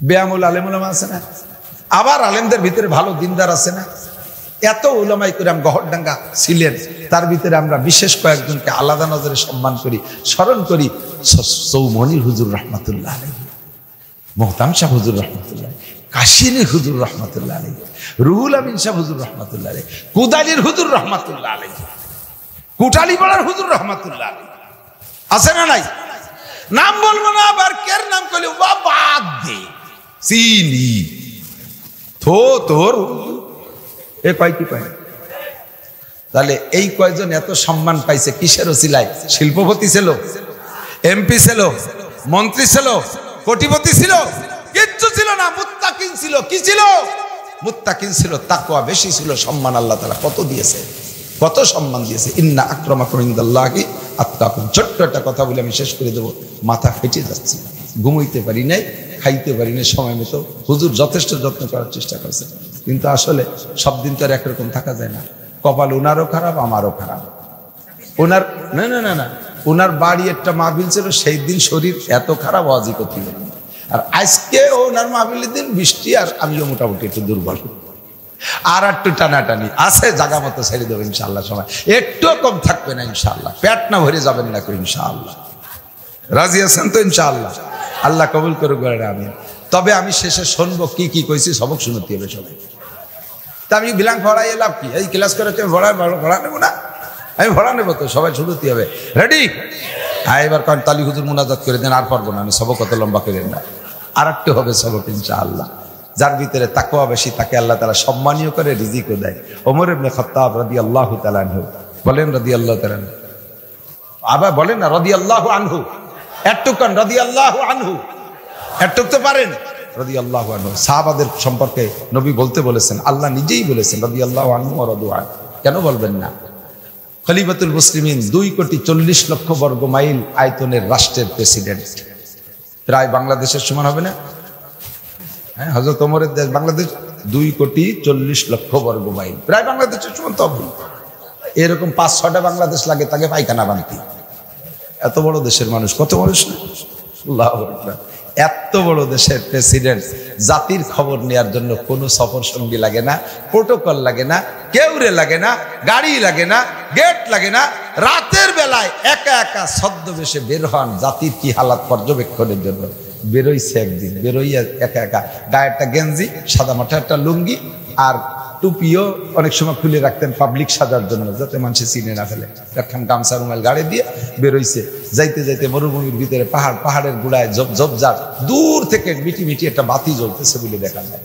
বেয়ামুল আলেম উলামা আছে না, আবার আলেমদের ভিতরে ভালো দিনদার আছে না। এত উলামায়ে কেরাম গহরডাঙ্গা ছিলেন, তার ভিতরে আমরা বিশেষ কয়েকজনকে আলাদা নজরে সম্মান করি, স্মরণ করি। চৌমনির হুজুর রহমাতুল্লাহ আলাইহি, মোহতাম শাহ হুজুর রহমাতুল্লাহ, কাশিনী হুজুর রহমাতুল্লাহ আলাইহি, রুহুল আমিন শাহ হুজুর রহমাতুল্লাহ আলাইহি, কুদালির হুজুর রহমাতুল্লাহ আলাইহি, কুটালীপাড়ার হুজুর রহমাতুল্লাহ আলাইহি। আছে না নাই? নাম বলবো না, আবার কের নাম করলে বাদ দে চিনি থো তোর এ কয় কি কয়। তাহলে এই কয়জন এত সম্মান পাইছে কিসের ওসিলায়? শিল্পপতি ছিল, এমপি ছিল, মন্ত্রী ছিল, কোটিপতি ছিল? কিচ্ছু ছিল না, মুত্তাকিন ছিল। কি ছিল? মুত্তাকিন ছিল, তাকওয়া বেশি ছিল। সম্মান আল্লাহ তাআলা কত দিয়েছে, কত সম্মান দিয়েছে। ইন্না আকরামাকুম ইনদাল্লাহি আতকাকুম। ছোট্ট একটা কথা বলে আমি শেষ করে দেবো, মাথা ফেটে যাচ্ছে, ঘুমাইতে পারি নাই, খাইতে পারি নাই সময় মতো। হুজুর যথেষ্ট যত্ন করার চেষ্টা করেছে, কিন্তু আসলে সব দিন তো আর একরকম থাকা যায় না। কপাল ওনারও খারাপ, আমারও খারাপ। ওনার না না না না ওনার বাড়ি একটা মাহফিল ছিল, সেই দিন শরীর এত খারাপ, ওয়াজি করতে আর আজকে ওনার মাহফিলের দিন বৃষ্টি, আর আমিও মোটামুটি একটু দুর্বল, আর একটু টানাটানি আছে, জায়গা মতো ছেড়ে দেবো ইনশাআল্লাহ। সময় একটু কম থাকবে না ইনশাআল্লাহ, পেট না ভরে যাবেন না ইনশাআল্লাহ। রাজি আছেন তো ইনশাআল্লাহ? আল্লাহ কবুল করুক। আমি তবে আমি শেষে শুনবো কি কি কইছি, সবক শুনতে হবে সবাই। তা আমি বিলাং ভরাই এলাম কি, এই ক্লাস করে তুমি ভরা নেবো না, আমি ভরা নেবো তো, সবাই শুনতে হবে। রেডি? হ্যাঁ, এবার কারণ তালি হুজুর মুনাজাত করে দেন, আর পারবো না আমি, সবক কত লম্বা করে না, আর একটু হবে সবক ইনশাআল্লাহ। যার ভিতরে তাকওয়া বেশি তাকে আল্লাহ তাআলা সম্মানীয় করে রিজিকও দেয়। ওমর ইবনে খাত্তাব রাদিয়াল্লাহু তাআলা আনহু বলেন, রাদিয়াল্লাহু তাআলা আবার বলেন না রাদিয়াল্লাহু আনহু, একটুকান রাদিয়াল্লাহু আনহু, একটুক তো পারেন রাদিয়াল্লাহু আনহু। সাহাবাদের সম্পর্কে নবী বলতে বলেছেন, আল্লাহ নিজেই বলেছেন রাদিয়াল্লাহু আনহু ওয়া রাদু আন। কেন বলবেন না? খলিফাতুল মুসলিমিন 2,40,00,000 বর্গ মাইল আয়তনের রাষ্ট্রের প্রেসিডেন্ট, প্রায় বাংলাদেশের সমান হবে না? হ্যাঁ, হযরত ওমরের দেশ বাংলাদেশ 2,40,00,000 বর্গ মাইল, প্রায় বাংলাদেশের সমান। তো এরকম 5-6টা বাংলাদেশ লাগে তাকে পায়খানা বানতে। এত বড় দেশের মানুষ, কত মানুষ না, আল্লাহু আকবার। এত বড় দেশের প্রেসিডেন্ট, জাতির খবর নেওয়ার জন্য কোনো সফর সঙ্গী লাগে না, প্রোটোকল লাগে না, কেউরে লাগে না, গাড়ি লাগে না, গেট লাগে না। রাতের বেলায় একা একা ছদ্মবেশে বের হন জাতির কি হালাত পর্যবেক্ষণের জন্য। বেরোইছে একদিন, বেরোইয়া একা একা, গায়ে একটা গেঞ্জি, সাদা মাঠে একটা লুঙ্গি, আর টুপিও অনেক সময় খুলে রাখতেন পাবলিক সাজার জন্য, যাতে মানুষ চিনে না ফেলে। একখান গামছা রুমাল গাড়ি দিয়ে বেরোইছে। যাইতে যাইতে মরুভূমির ভিতরে পাহাড়ের গুড়ায় ঝোপঝাড়, দূর থেকে মিটি মিটি একটা বাতি জ্বলতেছে বলে দেখা যায়।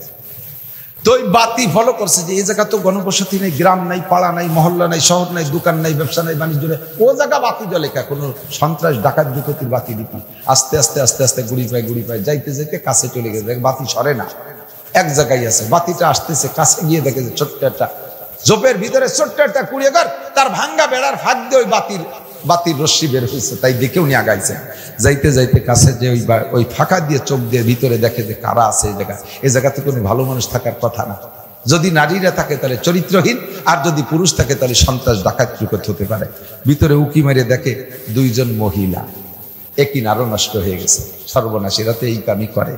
তো ওই বাতি ফলো করছে যে এই জায়গা তো গণবসতি নেই, গ্রাম নাই, পাড়া নাই, মহল্লা নাই, শহর নাই, দোকান নাই, ব্যবসা নাই, বাণিজ্য নেই, ও জায়গা বাতি জ্বলে কা, কোনো সন্ত্রাস ডাকাত দুর্গতির বাতি দিতি। আস্তে আস্তে আস্তে আস্তে গুড়ি পায়, যাইতে যাইতে কাছে চলে গেছে, বাতি সরে না, এক জায়গায় আছে। বাতিটা আসতেছে, কাছে গিয়ে দেখে যে ছোট্ট একটা ঝোপের ভিতরে ছোট্ট একটা কুড়িয়েঘর, তার ভাঙ্গা বেড়ার ফাঁক দিয়ে ওই বাতির রশ্মি বের হয়েছে। তাই দেখেও নিয়ে আগাইছে। যাইতে যাইতে কাছে যে ওই ফাঁকা দিয়ে চোখ দিয়ে ভিতরে দেখে যে কারা আছে এই জায়গায়। এই জায়গাতে কোনো ভালো মানুষ থাকার কথা না। যদি নারীরা থাকে তাহলে চরিত্রহীন, আর যদি পুরুষ থাকে তাহলে সন্ত্রাস ডাকাত হতে পারে। ভিতরে উকি মেরে দেখে 2 জন মহিলা, একই নারও নষ্ট হয়ে গেছে, সর্বনাশী, রাতে এই কামই করে।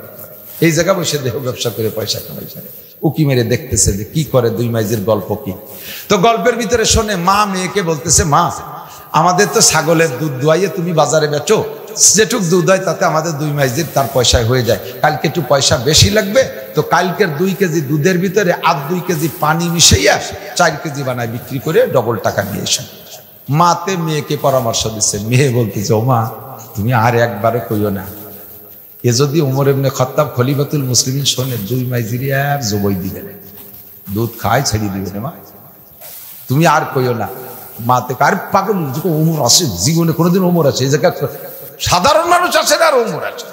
এই জায়গা বসে দেহ ব্যবসা করে পয়সা কামাই করে। উকি মেরে দেখতেছে যে কি করে, 2 মাইজের গল্প কি। তো গল্পের ভিতরে শোনে মা মেয়েকে বলতেছে, মা আমাদের তো ছাগলের দুধ দোয়াইয়ে তুমি বাজারে বেচো, যেটুক দুধ হয় তাতে আমাদের 2 মাইজের তার পয়সায় হয়ে যায়। কালকে একটু পয়সা বেশি লাগবে, তো কালকের 2 কেজি দুধের ভিতরে 2 কেজি পানি মিশাইয়া 4 কেজি বানায় বিক্রি করে ডবল টাকা নিয়ে এসো। মাতে মেয়েকে পরামর্শ দিচ্ছে। মেয়ে বলতেছে, ও মা তুমি আর একবারও কইও না, এ যদি ওমর ইবনে খাত্তাব খলিফাতুল মুসলিমিন শোনে 2 মাইজিরি আর জবই দিবেন, দুধ খায় ছেড়ে দিবেন, মা তুমি আর কইও না। মাতে কার পাগল, ওমর আছে জীবনে কোনোদিন ওমর আছে এই জায়গা, সাধারণ মানুষ আছে না, আর ওমর আছে,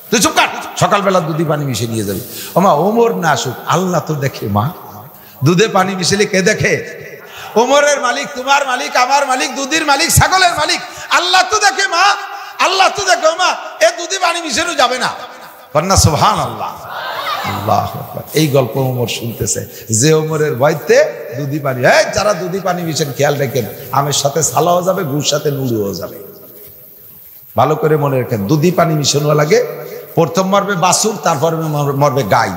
তুই চুপ কাট, সকালবেলা দুধে পানি মিশিয়ে নিয়ে যাবে। ও মা ওমর না আসুক, আল্লাহ তো দেখে মা, দুধে পানি মিশিয়ে কে দেখে? ওমরের মালিক, তোমার মালিক, আমার মালিক, দুধের মালিক, ছাগলের মালিক আল্লাহ তো দেখে মা, আল্লাহ তো দেখো মা, এ দুধে পানি মিশানো যাবে না। কন্যা সুবহানাল্লাহ, আল্লাহু আকবার। এই গল্প ওমর শুনতেছে যে ওমরের ভয়তে দুধি পানি, যারা দুধি পানি মিশেন খেয়াল রাখেন, আমের সাথে সালাও যাবে, গুড় সাথে নুড়ুও যাবে। ভালো করে মনে রাখেন, দুধি পানি মিশানো লাগে, প্রথম মরবে বাছুর, তারপরে মরবে গাই।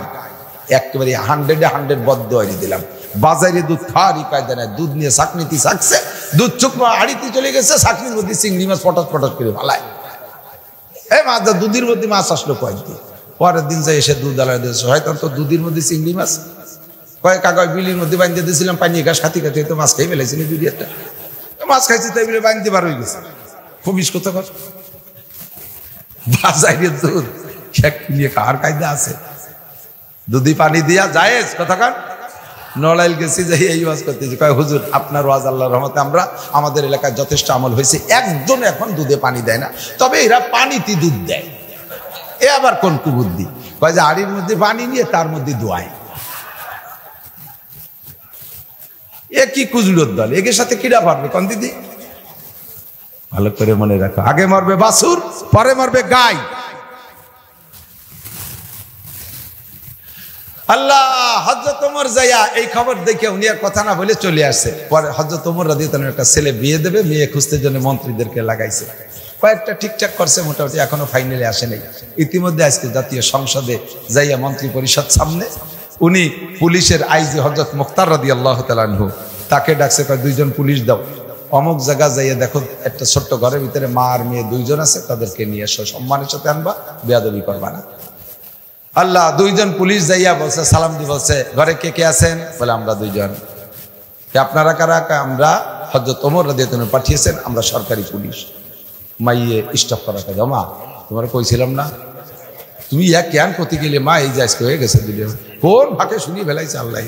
একেবারে 100 বদ্ধ হয়ে দিলাম। বাজারে দুধ খাওয়ারই কায়দা নাই, দুধ নিয়ে চাকনিতে চাকছে, দুধ চুকমা আড়িতে চলে গেছে, চাকনির মধ্যে চিংড়ি মাছ পটাশ করে ভালায়। মাছ দুধের মধ্যে মাছ আসলো কয়েকদিন, পরের দিন যাই এসে দুধ আলাদা দিয়েছে, হয়তো তো দুধের মধ্যে চিংড়ি মাছ, কয়েক কাগজ বিলির মধ্যে বাঁধতে দিয়েছিলাম, পানি ঘাস খাতি তো মাছ খাই ফেলাইছিল, 2-1টা মাছ খাইছি, তাই বলে বাঁধতে বার হয়ে গেছে। খুবিস কোথা কর বাজারের দুধ নিয়ে খাওয়ার কায়দা আছে, দুধি পানি দিয়া জায়েজ কথা কন। নড়াইল গেছি যাই এই ওয়াজ করতেছি, কয় হুজুর আপনার ওয়াজ আল্লাহর রহমতে আমাদের এলাকায় যথেষ্ট আমল হয়েছে, একজন এখন দুধে পানি দেয় না, তবে এরা পানিতে দুধ দেয়। এ আবার কোন কুবুদ্ধি, কয় যে হাড়ির মধ্যে পানি নিয়ে তার মধ্যে দোয়ায়। এ কি কুজুলোর দল, এর সাথে কিরা পারবে কোন দিদি? ভালো করে মনে রাখো, আগে মরবে বাছুর, পরে মরবে গাই। আল্লাহ, হযরত ওমর যাইয়া এই খবর দেখে উনি আর কথা না বলে চলে আসছে। পরে হযরত ওমর রাদিয়াল্লাহু আনহু একটা ছেলে বিয়ে দেবে, মেয়ে খুঁজতে জন্য মন্ত্রীদেরকে লাগাইছে। কয়েকটা ঠিকঠাক করছে মোটামুটি, এখনো ফাইনালে আসে নাই। ইতিমধ্যে আজকে জাতীয় সংসদে যাইয়া মন্ত্রী পরিষদ সামনে উনি পুলিশের আইজি হযরত মুখতার রাদিয়াল্লাহু তাআলা আনহু তাকে ডাকছে, কয় 2 জন পুলিশ দাও, অমুক জায়গা যাইয়া দেখো একটা ছোট্ট ঘরের ভিতরে মা আর মেয়ে 2 জন আছে, তাদেরকে নিয়ে এসো, সম্মানের সাথে আনবা, বেয়াদবি করবা না। আল্লাহ 2 জন পুলিশ যাইয়া বলছে, সালাম দিয়ে বলছে, ঘরে কে কে আছেন? বলে আমরা 2 জন। আপনারা কারা? আমরা হযরত ওমর রাদিয়াল্লাহু আনহু পাঠিয়েছেন, আমরা সরকারি পুলিশ। মাইয়ে স্টপ করা কাজ, মা তোমার কইছিলাম না, তুমি এক জ্ঞান করতে গেলে মা এই যে আজকে হয়ে গেছে দিলে, কোন ফাঁকে শুনিয়ে ফেলাইছে আল্লাহ।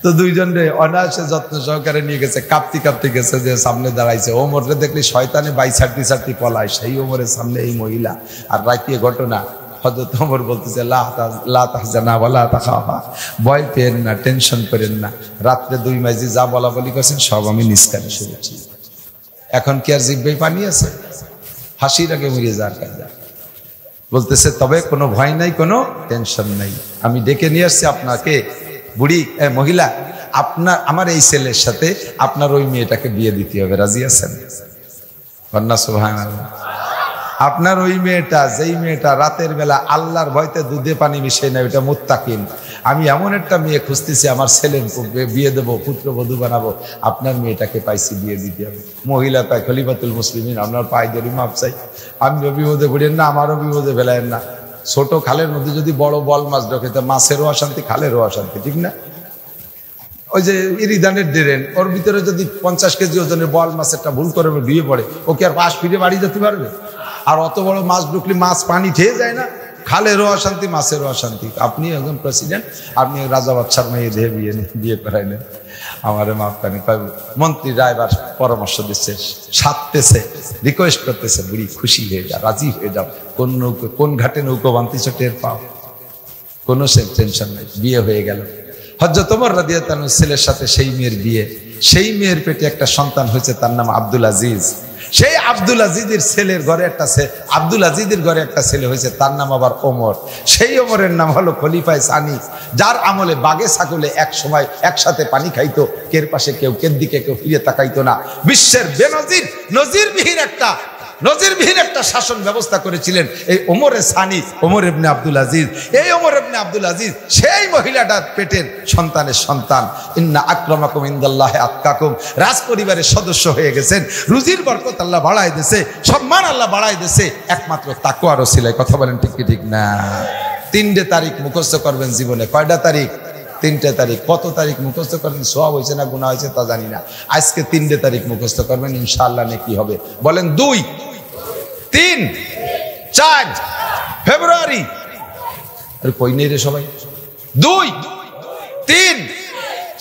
তো 2 জন রে অনায়াসে যত্ন সহকারে নিয়ে গেছে, কাঁপতে কাঁপতে গেছে, যে সামনে দাঁড়াইছে। ওমরে দেখলি শয়তানে বাই ছাড়তি পলায়, সেই ওমরের সামনে এই মহিলা। আর রাইতে ঘটনা, হযরত ওমর বলতেছে, লা তাহজানা ওয়ালা তাখাফা, ভয় পেন না, টেনশন করেন না, রাত্রে 2 মাইজি যা বলা বলি করছেন সব আমি নিষ্কানে শুনেছি। এখন কি আর জিব্বে পানি আছে? হাসির আগে মরিয়ে যাওয়ার কাজে বলতেছে, তবে কোনো ভয় নাই, কোনো টেনশন নাই, আমি ডেকে নিয়ে আসছি আপনাকে। বুড়ি মহিলা, আমার এই ছেলের সাথে আপনার ওই মেয়েটাকে বিয়ে দিতে হবে, রাজি আছেন? সুবহানাল্লাহ। আপনার ওই মেয়েটা, যেই মেয়েটা রাতের বেলা আল্লাহর ভয়তে দুধে পানি মিশিয়ে নেয়, ওইটা মুত্তাকিন। আমি এমন একটা মেয়ে খুঁজতেছি, আমার ছেলের বিয়ে দেবো, পুত্রবধূ বানাবো, আপনার মেয়েটাকে পাইছি, বিয়ে দিতে হবে। মহিলা কয়, খলিফাতুল মুসলিমিন, আপনার পায়ে ধরি মাপ চাই, আমিও বিপদে পড়েন না, আমারও বিপদে ফেলায়েন না। ছোট খালের মধ্যে যদি বড় বল মাছ ঢোকে, তো মাছেরও অশান্তি, খালেরও অশান্তি, ঠিক না? ওই যে ইরিদানের ড্রেন, ওর ভিতরে যদি 50 কেজি ওজনের বল মাছ একটা ভুল করে ডুবে পড়ে, ও কি আর পাশ ফিরে বাড়ি যেতে পারবে? আর অত বড় মাছ ঢুকলে মাছ পানি খেয়ে যায় না? খালেরও অশান্তি, মাছেরও অশান্তি। আপনি একজন প্রেসিডেন্ট, আপনি রাজা বাদশার মেয়ে দেহে বিয়ে করাইলেন, আমারে মাফ করেন। মন্ত্রী রায়বার পরামর্শ দিচ্ছে, সাধতেছে, রিকোয়েস্ট করতেছে, বুড়ি খুশি হয়ে যা, রাজি হয়ে যাও, কোন ঘাটে নৌকো বানতেছ টের পাও, কোনো টেনশন নাই। বিয়ে হয়ে গেল। হযরত ওমর রাদিয়াল্লাহু আনহু ছেলের সাথে সেই মেয়ের বিয়ে। সেই মেয়ের পেটে একটা সন্তান হয়েছে, তার নাম আব্দুল আজিজ। সেই আব্দুল আজিজের ছেলের ঘরে আব্দুল আজিজের ঘরে একটা ছেলে হয়েছে, তার নাম আবার ওমর। সেই ওমরের নাম হলো খলিফায়ে সানি, যার আমলে বাগে ছাগলে এক সময় একসাথে পানি খাইতো, কের পাশে কেউ, কের দিকে কেউ ফিরে তাকাইতো না। বিশ্বের বেনজির, নজিরবিহীন একটা শাসন ব্যবস্থা করেছিলেন এই ওমরে সানি, ওমর ইবনে আব্দুল আজিজ। এই ওমর ইবনে আব্দুল আজিজ সেই মহিলাটার পেটের সন্তানের সন্তান। ইন্না আকরামাকুম ইনদাল্লাহি আতকাকুম, রাজ পরিবারের সদস্য হয়ে গেছেন। রুজির বরকত আল্লাহ বাড়ায় দিয়েছে, সম্মান আল্লাহ বাড়ায় দিয়েছে, একমাত্র তাকওয়ার ওসিলায়। কথা বলেন ঠিক কি ঠিক না? 3টে তারিখ মুখস্থ করবেন জীবনে। কয়টা তারিখ? 3টে তারিখ। কত তারিখ মুখস্থ করবেন, সওয়াব হয়েছে না গুনাহ হয়েছে তা জানি না। আজকে 3টে তারিখ মুখস্থ করবেন, ইনশাআল্লাহ নেকি হবে। বলেন 2, 3, 4 ফেব্রুয়ারি। আরে কই নেই রে সবাই? 2, 3,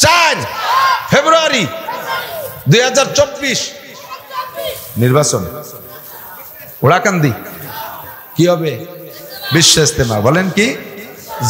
4 ফেব্রুয়ারি 2024 নির্বাচন। ওড়াকান্দি কি হবে? বিশ্ব ইস্তেমা। বলেন কি?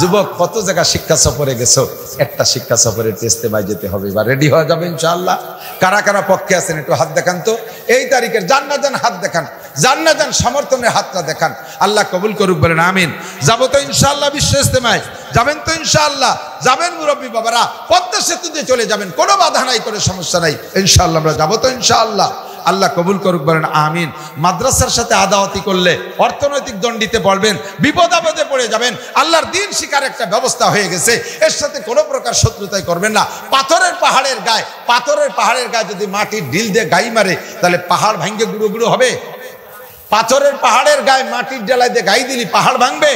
যুবক কত জায়গা শিক্ষা সফরে গেছো, একটা শিক্ষা সফরের ইস্তেমায় যেতে হবে। এবার রেডি হয়ে যাবে ইনশাআল্লাহ। কারা কারা পক্ষে আছেন একটু হাত দেখান তো। এই তারিখের যান না যান হাত দেখান, যান না যান সমর্থনের হাতটা দেখান। আল্লাহ কবুল করুক, বলেন আমিন। যাবো তো ইনশাআল্লাহ বিশ্ব ইস্তেমায়? যাবেন তো ইনশাআল্লাহ? যাবেন মুরব্বী বাবারা, পদ্মা সেতু দিয়ে চলে যাবেন, কোনো বাধা নাই, কোনো সমস্যা নাই ইনশাআল্লাহ। আমরা যাবো তো ইনশাআল্লাহ। আল্লাহ কবুল করুক, বলেন আমিন। মাদ্রাসার সাথে আদাওয়াতি করলে অর্থনৈতিক দণ্ডিতে পড়বেন, বিপদ আপদে পড়ে যাবেন। আল্লাহর দিন শিকার একটা ব্যবস্থা হয়ে গেছে, এর সাথে কোনো প্রকার শত্রুতাই করবেন না। পাথরের পাহাড়ের গায়ে যদি মাটির ঢিল দিয়ে গাই মারে, তাহলে পাহাড় ভাঙ্গে গুঁড়ো গুঁড়ো হবে? পাথরের পাহাড়ের গায়ে মাটির ডেলা দিয়ে গাই দিলি পাহাড় ভাঙবে?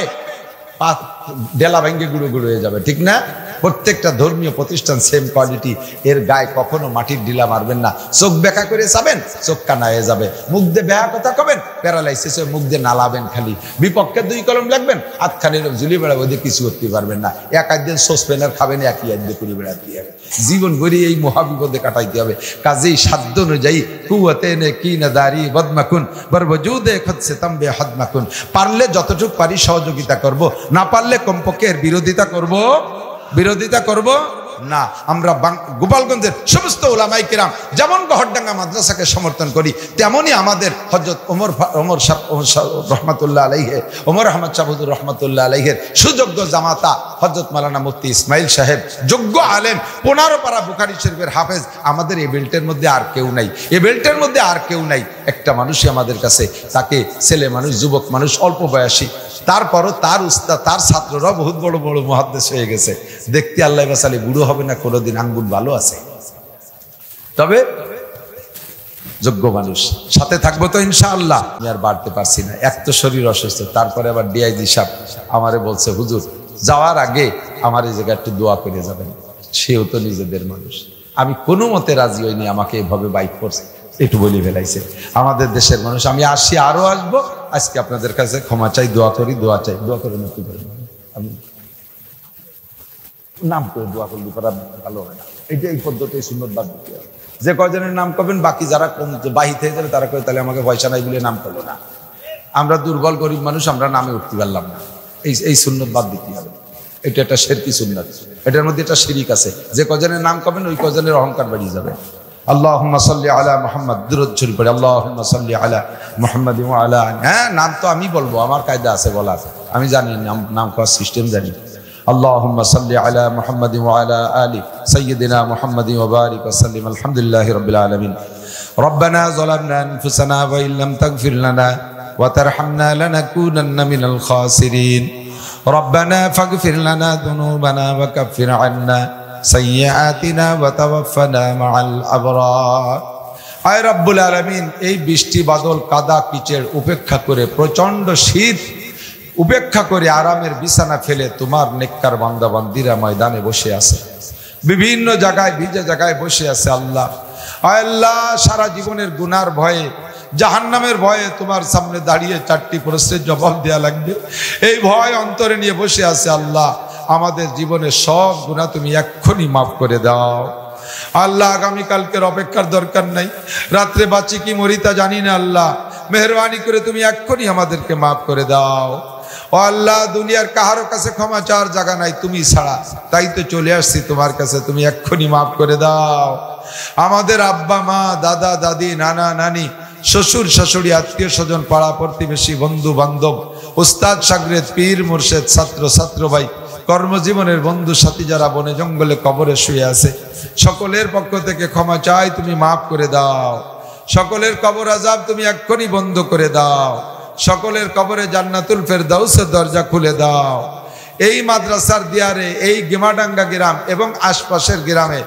ডেলা ভাঙ্গে গুঁড়ো গুঁড়ো হয়ে যাবে, ঠিক না? প্রত্যেকটা ধর্মীয় প্রতিষ্ঠান সেম কোয়ালিটি, এর গায়ে কখনো মাটির ঢিলা মারবেন না। চোখ বেঁকা করে যাবেন, চোখ কানা হয়ে যাবে। মুখ দিয়ে বেহা কথা কবেন, প্যারালাইসিস হয়ে মুখ দিয়ে নালাবেন খালি। বিপক্ষে 2 কলম লাগবেন, হাতখানি ঝুলি বেড়াবো, ওদের কিছু করতে পারবেন না। এক আধদিন সসপেনার খাবেন, একই আধদিন করে বেড়াতে হবে। জীবন ভরি এই মহাবিপদে কাটাইতে হবে। কাজেই সাধ্য অনুযায়ী কুয়াতে নে কি না দাঁড়ি বদমাকুন বরবজুদে খদসে তাম্বে হদমাকুন। পারলে যতটুকু পারি সহযোগিতা করব, না পারলে কমপক্ষে এর বিরোধিতা করব। না, আমরা গোপালগঞ্জের সমস্ত উলামায়ে কিরাম যেমন গহরডাঙ্গা মাদ্রাসাকে সমর্থন করি, তেমনই আমাদের হযরত ওমর রহমাতুল্লাহ আলাইহি, ওমর আহমদ শাহ হুজুর রহমাতুল্লাহ আলাইহির সুযোগ্য জামাতা হযরত মাওলানা মুফতি ইসমাইল সাহেব, যোগ্য আলেম, 15 পারা বুখারী শরীফের হাফেজ। আমাদের এই বেল্টের মধ্যে আর কেউ নাই, এই বেল্টের মধ্যে আর কেউ নাই। একটা মানুষই আমাদের কাছে, তাকে ছেলে মানুষ, যুবক মানুষ, অল্প বয়সী, তারপরও তার উস্তাদ, তার ছাত্ররা বহুত বড় বড় মুহাদ্দিস হয়ে গেছে। দেখতে আল্লাহ বাসালে বুড়ো হবে না কোনোদিন, আঙ্গুল ভালো আছে, তবে যোগ্য মানুষ। সাথে থাকবো তো ইনশাআল্লাহ। আমি আর বাড়তে পারছি না, এক তো শরীর অসুস্থ, তারপরে আবার ডিআইজি সাহেব আমারে বলছে, হুজুর যাওয়ার আগে আমার এই জায়গায় একটু দোয়া করে যাবেন। সেও তো নিজেদের মানুষ, আমি কোনো মতে রাজি হইনি, আমাকে এভাবে বাইক করছে, একটু বলি ফেলাইছে। আমাদের দেশের মানুষ, আমি আসি, আরো আসবো। আজকে আপনাদের কাছে ক্ষমা চাই, দোয়া করি, দোয়া চাই, দোয়া করে না, আমি নাম করে দোয়া করলি করা ভালো হয় না। এইটা এই পদ্ধতি সুন্নত বাদ দিতে হবে। যে কয়জনের নাম করবেন, বাকি যারা কম বাহির থেকে যাবে তারা কয় তাহলে আমাকে পয়সা নাই বলে নাম করবো না। আমরা দুর্বল গরিব মানুষ, আমরা নামে উঠতে পারলাম না, এই সুন্নত বাদ দিতে হবে। এটা একটা শিরকি সুন্নাত, এটার মধ্যে একটা শিরিক আছে। যে কজনের নাম করবেন ওই কজনের অহংকার বাড়িয়ে যাবে। আল্লাহুম্মা সাল্লি আলা মুহাম্মদ, দুরূদ শরীফ পড়ে আল্লাহুম্মা সাল্লি আলা মুহাম্মাদ ওয়া আলা। হ্যাঁ, নাম তো আমি বলবো, আমার কায়দা আছে বলার, আমি জানি নাম করার সিস্টেম জানি। আল্লাহুম্মা সাল্লি আলা মুহাম্মাদ ওয়া আলা আলি সাইয়্যিদিনা মুহাম্মাদ ওয়া বারিক ওয়া সাল্লিম। আলহামদুলিল্লাহি রাব্বিল আলামিন। রব্বানা যালামনা আনফুসানা ওয়া ইল্লাম তাগফির লানা ওয়া তারহামনা লানাকুনান্না মিনাল খাসিরিন। ربنا فاغفر لنا ذنوبنا وكفر عنا سيئاتنا وتوفنا مع الأبرار। আয় রব্বুল আলামিন, এই বৃষ্টি বাদল কাদা কিচড় উপেক্ষা করে, প্রচন্ড শীত উপেক্ষা করে আরামের বিছানা ফেলে তোমার নেককার বান্দা বান্দিরা ময়দানে বসে আছে, বিভিন্ন জায়গায় ভিজে জায়গায় বসে আছে। আল্লাহ, আয় আল্লাহ, সারা জীবনের গুনার ভয়ে, জাহান্নামের ভয়ে তোমার সামনে দাঁড়িয়ে 4টি প্রশ্নের জবাব দেয়া লাগবে, এই ভয় অন্তরে নিয়ে বসে আছে। আল্লাহ, আমাদের জীবনের সব গুনাহ তুমি এক্ষুনি মাফ করে দাও। আল্লাহ, আগামীকালকের অপেক্ষার দরকার নাই, রাত্রে বাঁচি কি মরি তা জানি না। আল্লাহ, মেহেরবানি করে তুমি এক্ষুনি আমাদেরকে মাফ করে দাও। ও আল্লাহ, দুনিয়ার কাহারো কাছে ক্ষমা চাওয়ার জায়গা নাই তুমি ছাড়া, তাই তো চলে আসছি তোমার কাছে, তুমি এক্ষুনি মাফ করে দাও। আমাদের আব্বা মা, দাদা দাদি, নানা নানি, শ্বশুর শাশুড়ি, আত্মীয় স্বজন, পাড়া প্রতিবেশী, বন্ধু বান্ধব, উস্তাদ শাগরেদ, পীর মুর্শেদ, ছাত্র ছাত্র ভাই, কর্মজীবনের বন্ধু সাথী যারা বনে জঙ্গলে কবরে শুয়ে আছে, সকলের পক্ষ থেকে ক্ষমা চাই, তুমি মাফ করে দাও। সকলের কবর আযাব তুমি এক্ষুনি বন্ধ করে দাও। সকলের কবরে জান্নাতুল ফেরদাউসের দরজা খুলে দাও। এই মাদ্রাসার দিয়ারে, এই গেমাডাঙ্গা গ্রাম এবং আশপাশের গ্রামে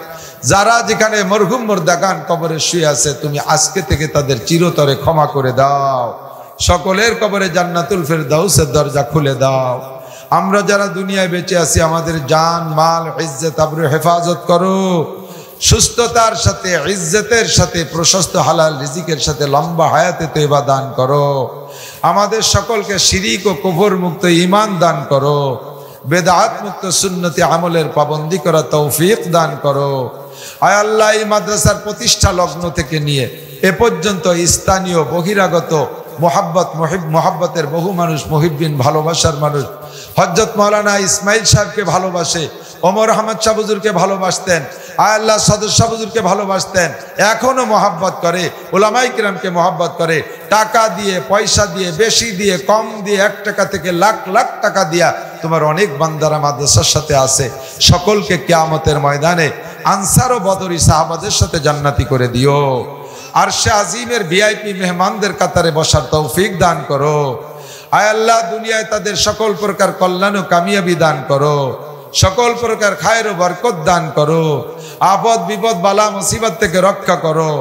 যারা যেখানে মরহুম মুর্দাগান কবরে শুয়ে আছে, তুমি আজকে থেকে তাদের চিরতরে ক্ষমা করে দাও। সকলের কবরে জান্নাতুল ফেরদাউসের দরজা খুলে দাও। আমরা যারা দুনিয়ায় বেঁচে আছি, আমাদের জান মাল ইজ্জত আবরু হেফাজত করো। সুস্থতার সাথে, ইজ্জতের সাথে, প্রশস্ত হালাল রিজিকের সাথে লম্বা হায়াতে তয়বা দান করো। আমাদের সকলকে শিরিক ও কুফর মুক্ত ঈমান দান করো। বেদাত মুক্ত সুন্নতি আমলের পাবন্দি করা তৌফিক দান করো। আয় আল্লাহ, এই মাদ্রাসার প্রতিষ্ঠা লগ্ন থেকে নিয়ে এ পর্যন্ত স্থানীয় বহিরাগত মোহাব্বতের বহু মানুষ, মুহিব্বিন, ভালোবাসার মানুষ হযরত মাওলানা ইসমাইল সাহেবকে ভালোবাসে, ওমর আহমদ শাহ হুজুরকে ভালোবাসতেন, আয় আল্লাহ সদর শাহ হুজুরকে ভালোবাসতেন, এখনো মহাব্বত করে, উলামায়ে কিরামকে মহাব্বত করে। টাকা দিয়ে, পয়সা দিয়ে, বেশি দিয়ে, কম দিয়ে, 1 টাকা থেকে লাখ লাখ টাকা দিয়া তোমার অনেক বান্দারা মাদ্রাসার সাথে আছে। সকলকে কিয়ামতের ময়দানে আনসার ও বদরি সাহাবাদের সাথে জান্নাতি করে দিও। আরশে আজিমের ভিআইপি মেহমানদের কাতারে বসার তৌফিক দান করো। আয় আল্লাহ, দুনিয়ায় তাদের সকল প্রকার কল্যাণ ও কামিয়াবি দান করো। সকল প্রকার খায়ের ও বরকত দান করো। আপদ বিপদ বালা মুসিবত থেকে রক্ষা করো।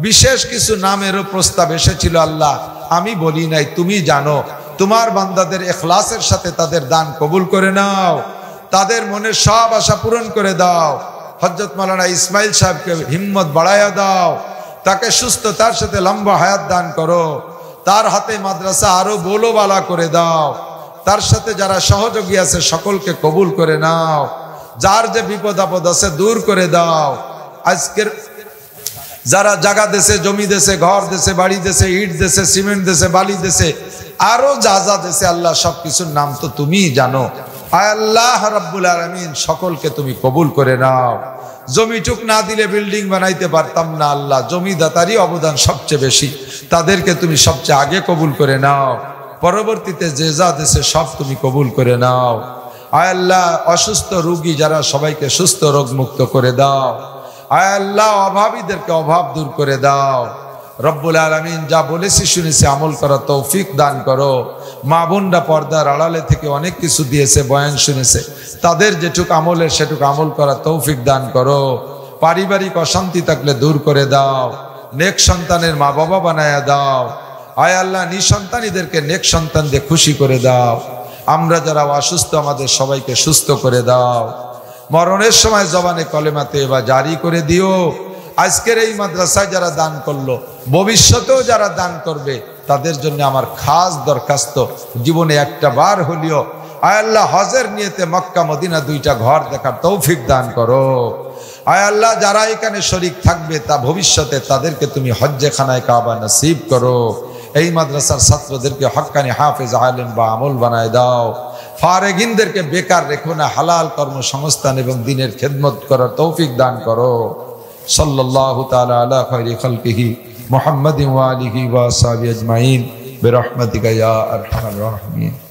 বিশেষ কিছু নামেরও প্রস্তাব এসেছিল আল্লাহ, আমি বলি নাই, তুমি জানো। তোমার বান্দাদের ইখলাসের সাথে তাদের দান কবুল করে নাও। তাদের মনের সব আশা পূরণ করে দাও। হযরত মাওলানা ইসমাইল সাহেবকে হিম্মত বাড়ায়া দাও। তাকে সুস্থতার সাথে লম্বা হায়াত দান করো। তার হাতে মাদ্রাসা আরো বোলোবালা করে দাও। তার সাথে যারা সহযোগী আছে সকলকে কবুল করে নাও। যার যে বিপদ আপদ আছে দূর করে দাও। আজকের যারা জায়গা দেশে, জমি দেশে, ঘর দেশে, বাড়ি দেশে, ইট দেশে, সিমেন্ট দেশে, বালি দেশে, আরো যা যা দেশে, আল্লাহ সবকিছুর নাম তো তুমিই জানো। আয় আল্লাহ রাব্বুল আলামিন সকলকে তুমি কবুল করে নাও। জমিটুক না দিলে বিল্ডিং বানাইতে পারতাম না আল্লাহ, জমিদাতারই অবদান সবচেয়ে বেশি, তাদেরকে তুমি সবচেয়ে আগে কবুল করে নাও। পরবর্তীতে যে যা দেশে সব তুমি কবুল করে নাও। আয় আল্লাহ অসুস্থ রোগী যারা সবাইকে সুস্থ রোগ মুক্ত করে দাও। আয় আল্লাহ অভাবীদেরকে অভাব দূর করে দাও। রব্বুল আলামিন যা বলেছি শুনেছি আমল করা তৌফিক দান করো। মা বোনরা পর্দার আড়ালে থেকে অনেক কিছু দিয়েছে, বয়ান শুনেছে, তাদের যেটুক আমলের সেটুক আমল করা তৌফিক দান করো। পারিবারিক অশান্তি থাকলে দূর করে দাও। নেক সন্তানের মা বাবা বানায়া দাও। আয় আল্লাহ নিঃসন্তানীদেরকে নেক সন্তান দিয়ে খুশি করে দাও। আমরা যারা অসুস্থ আমাদের সবাইকে সুস্থ করে দাও। মরণের সময় জবানে কলেমাতে বা জারি করে দিও। আজকের এই মাদ্রাসায় যারা দান করলো, ভবিষ্যতেও যারা দান করবে, তাদের জন্য আমার খাস দরখাস্ত, জীবনে একটা বার হলিও আয় আল্লাহ হজের নিয়তে মক্কা মদিনা দুইটা ঘর দেখার তৌফিক দান করো। আয় আল্লাহ যারা এখানে শরীক থাকবে তা ভবিষ্যতে তাদেরকে তুমি হজ্জে খানায় কাবা নসিব করো। এই মাদ্রাসার ছাত্রদেরকে হক্কানি হাফেজ আলেম বা আমল বানায় দাও। ফারেগিনদেরকে বেকার রেখো না, হালাল কর্মসংস্থান এবং দিনের খেদমত করার তৌফিক দান করো। সাল্লাল্লাহু তাআলা আলা খায়রি খালকিহি মুহাম্মাদিন ওয়া আলিহি ওয়া আসহাবিহি আজমাইন বিরহমাতিকা ইয়া আরহামার রাহিমিন।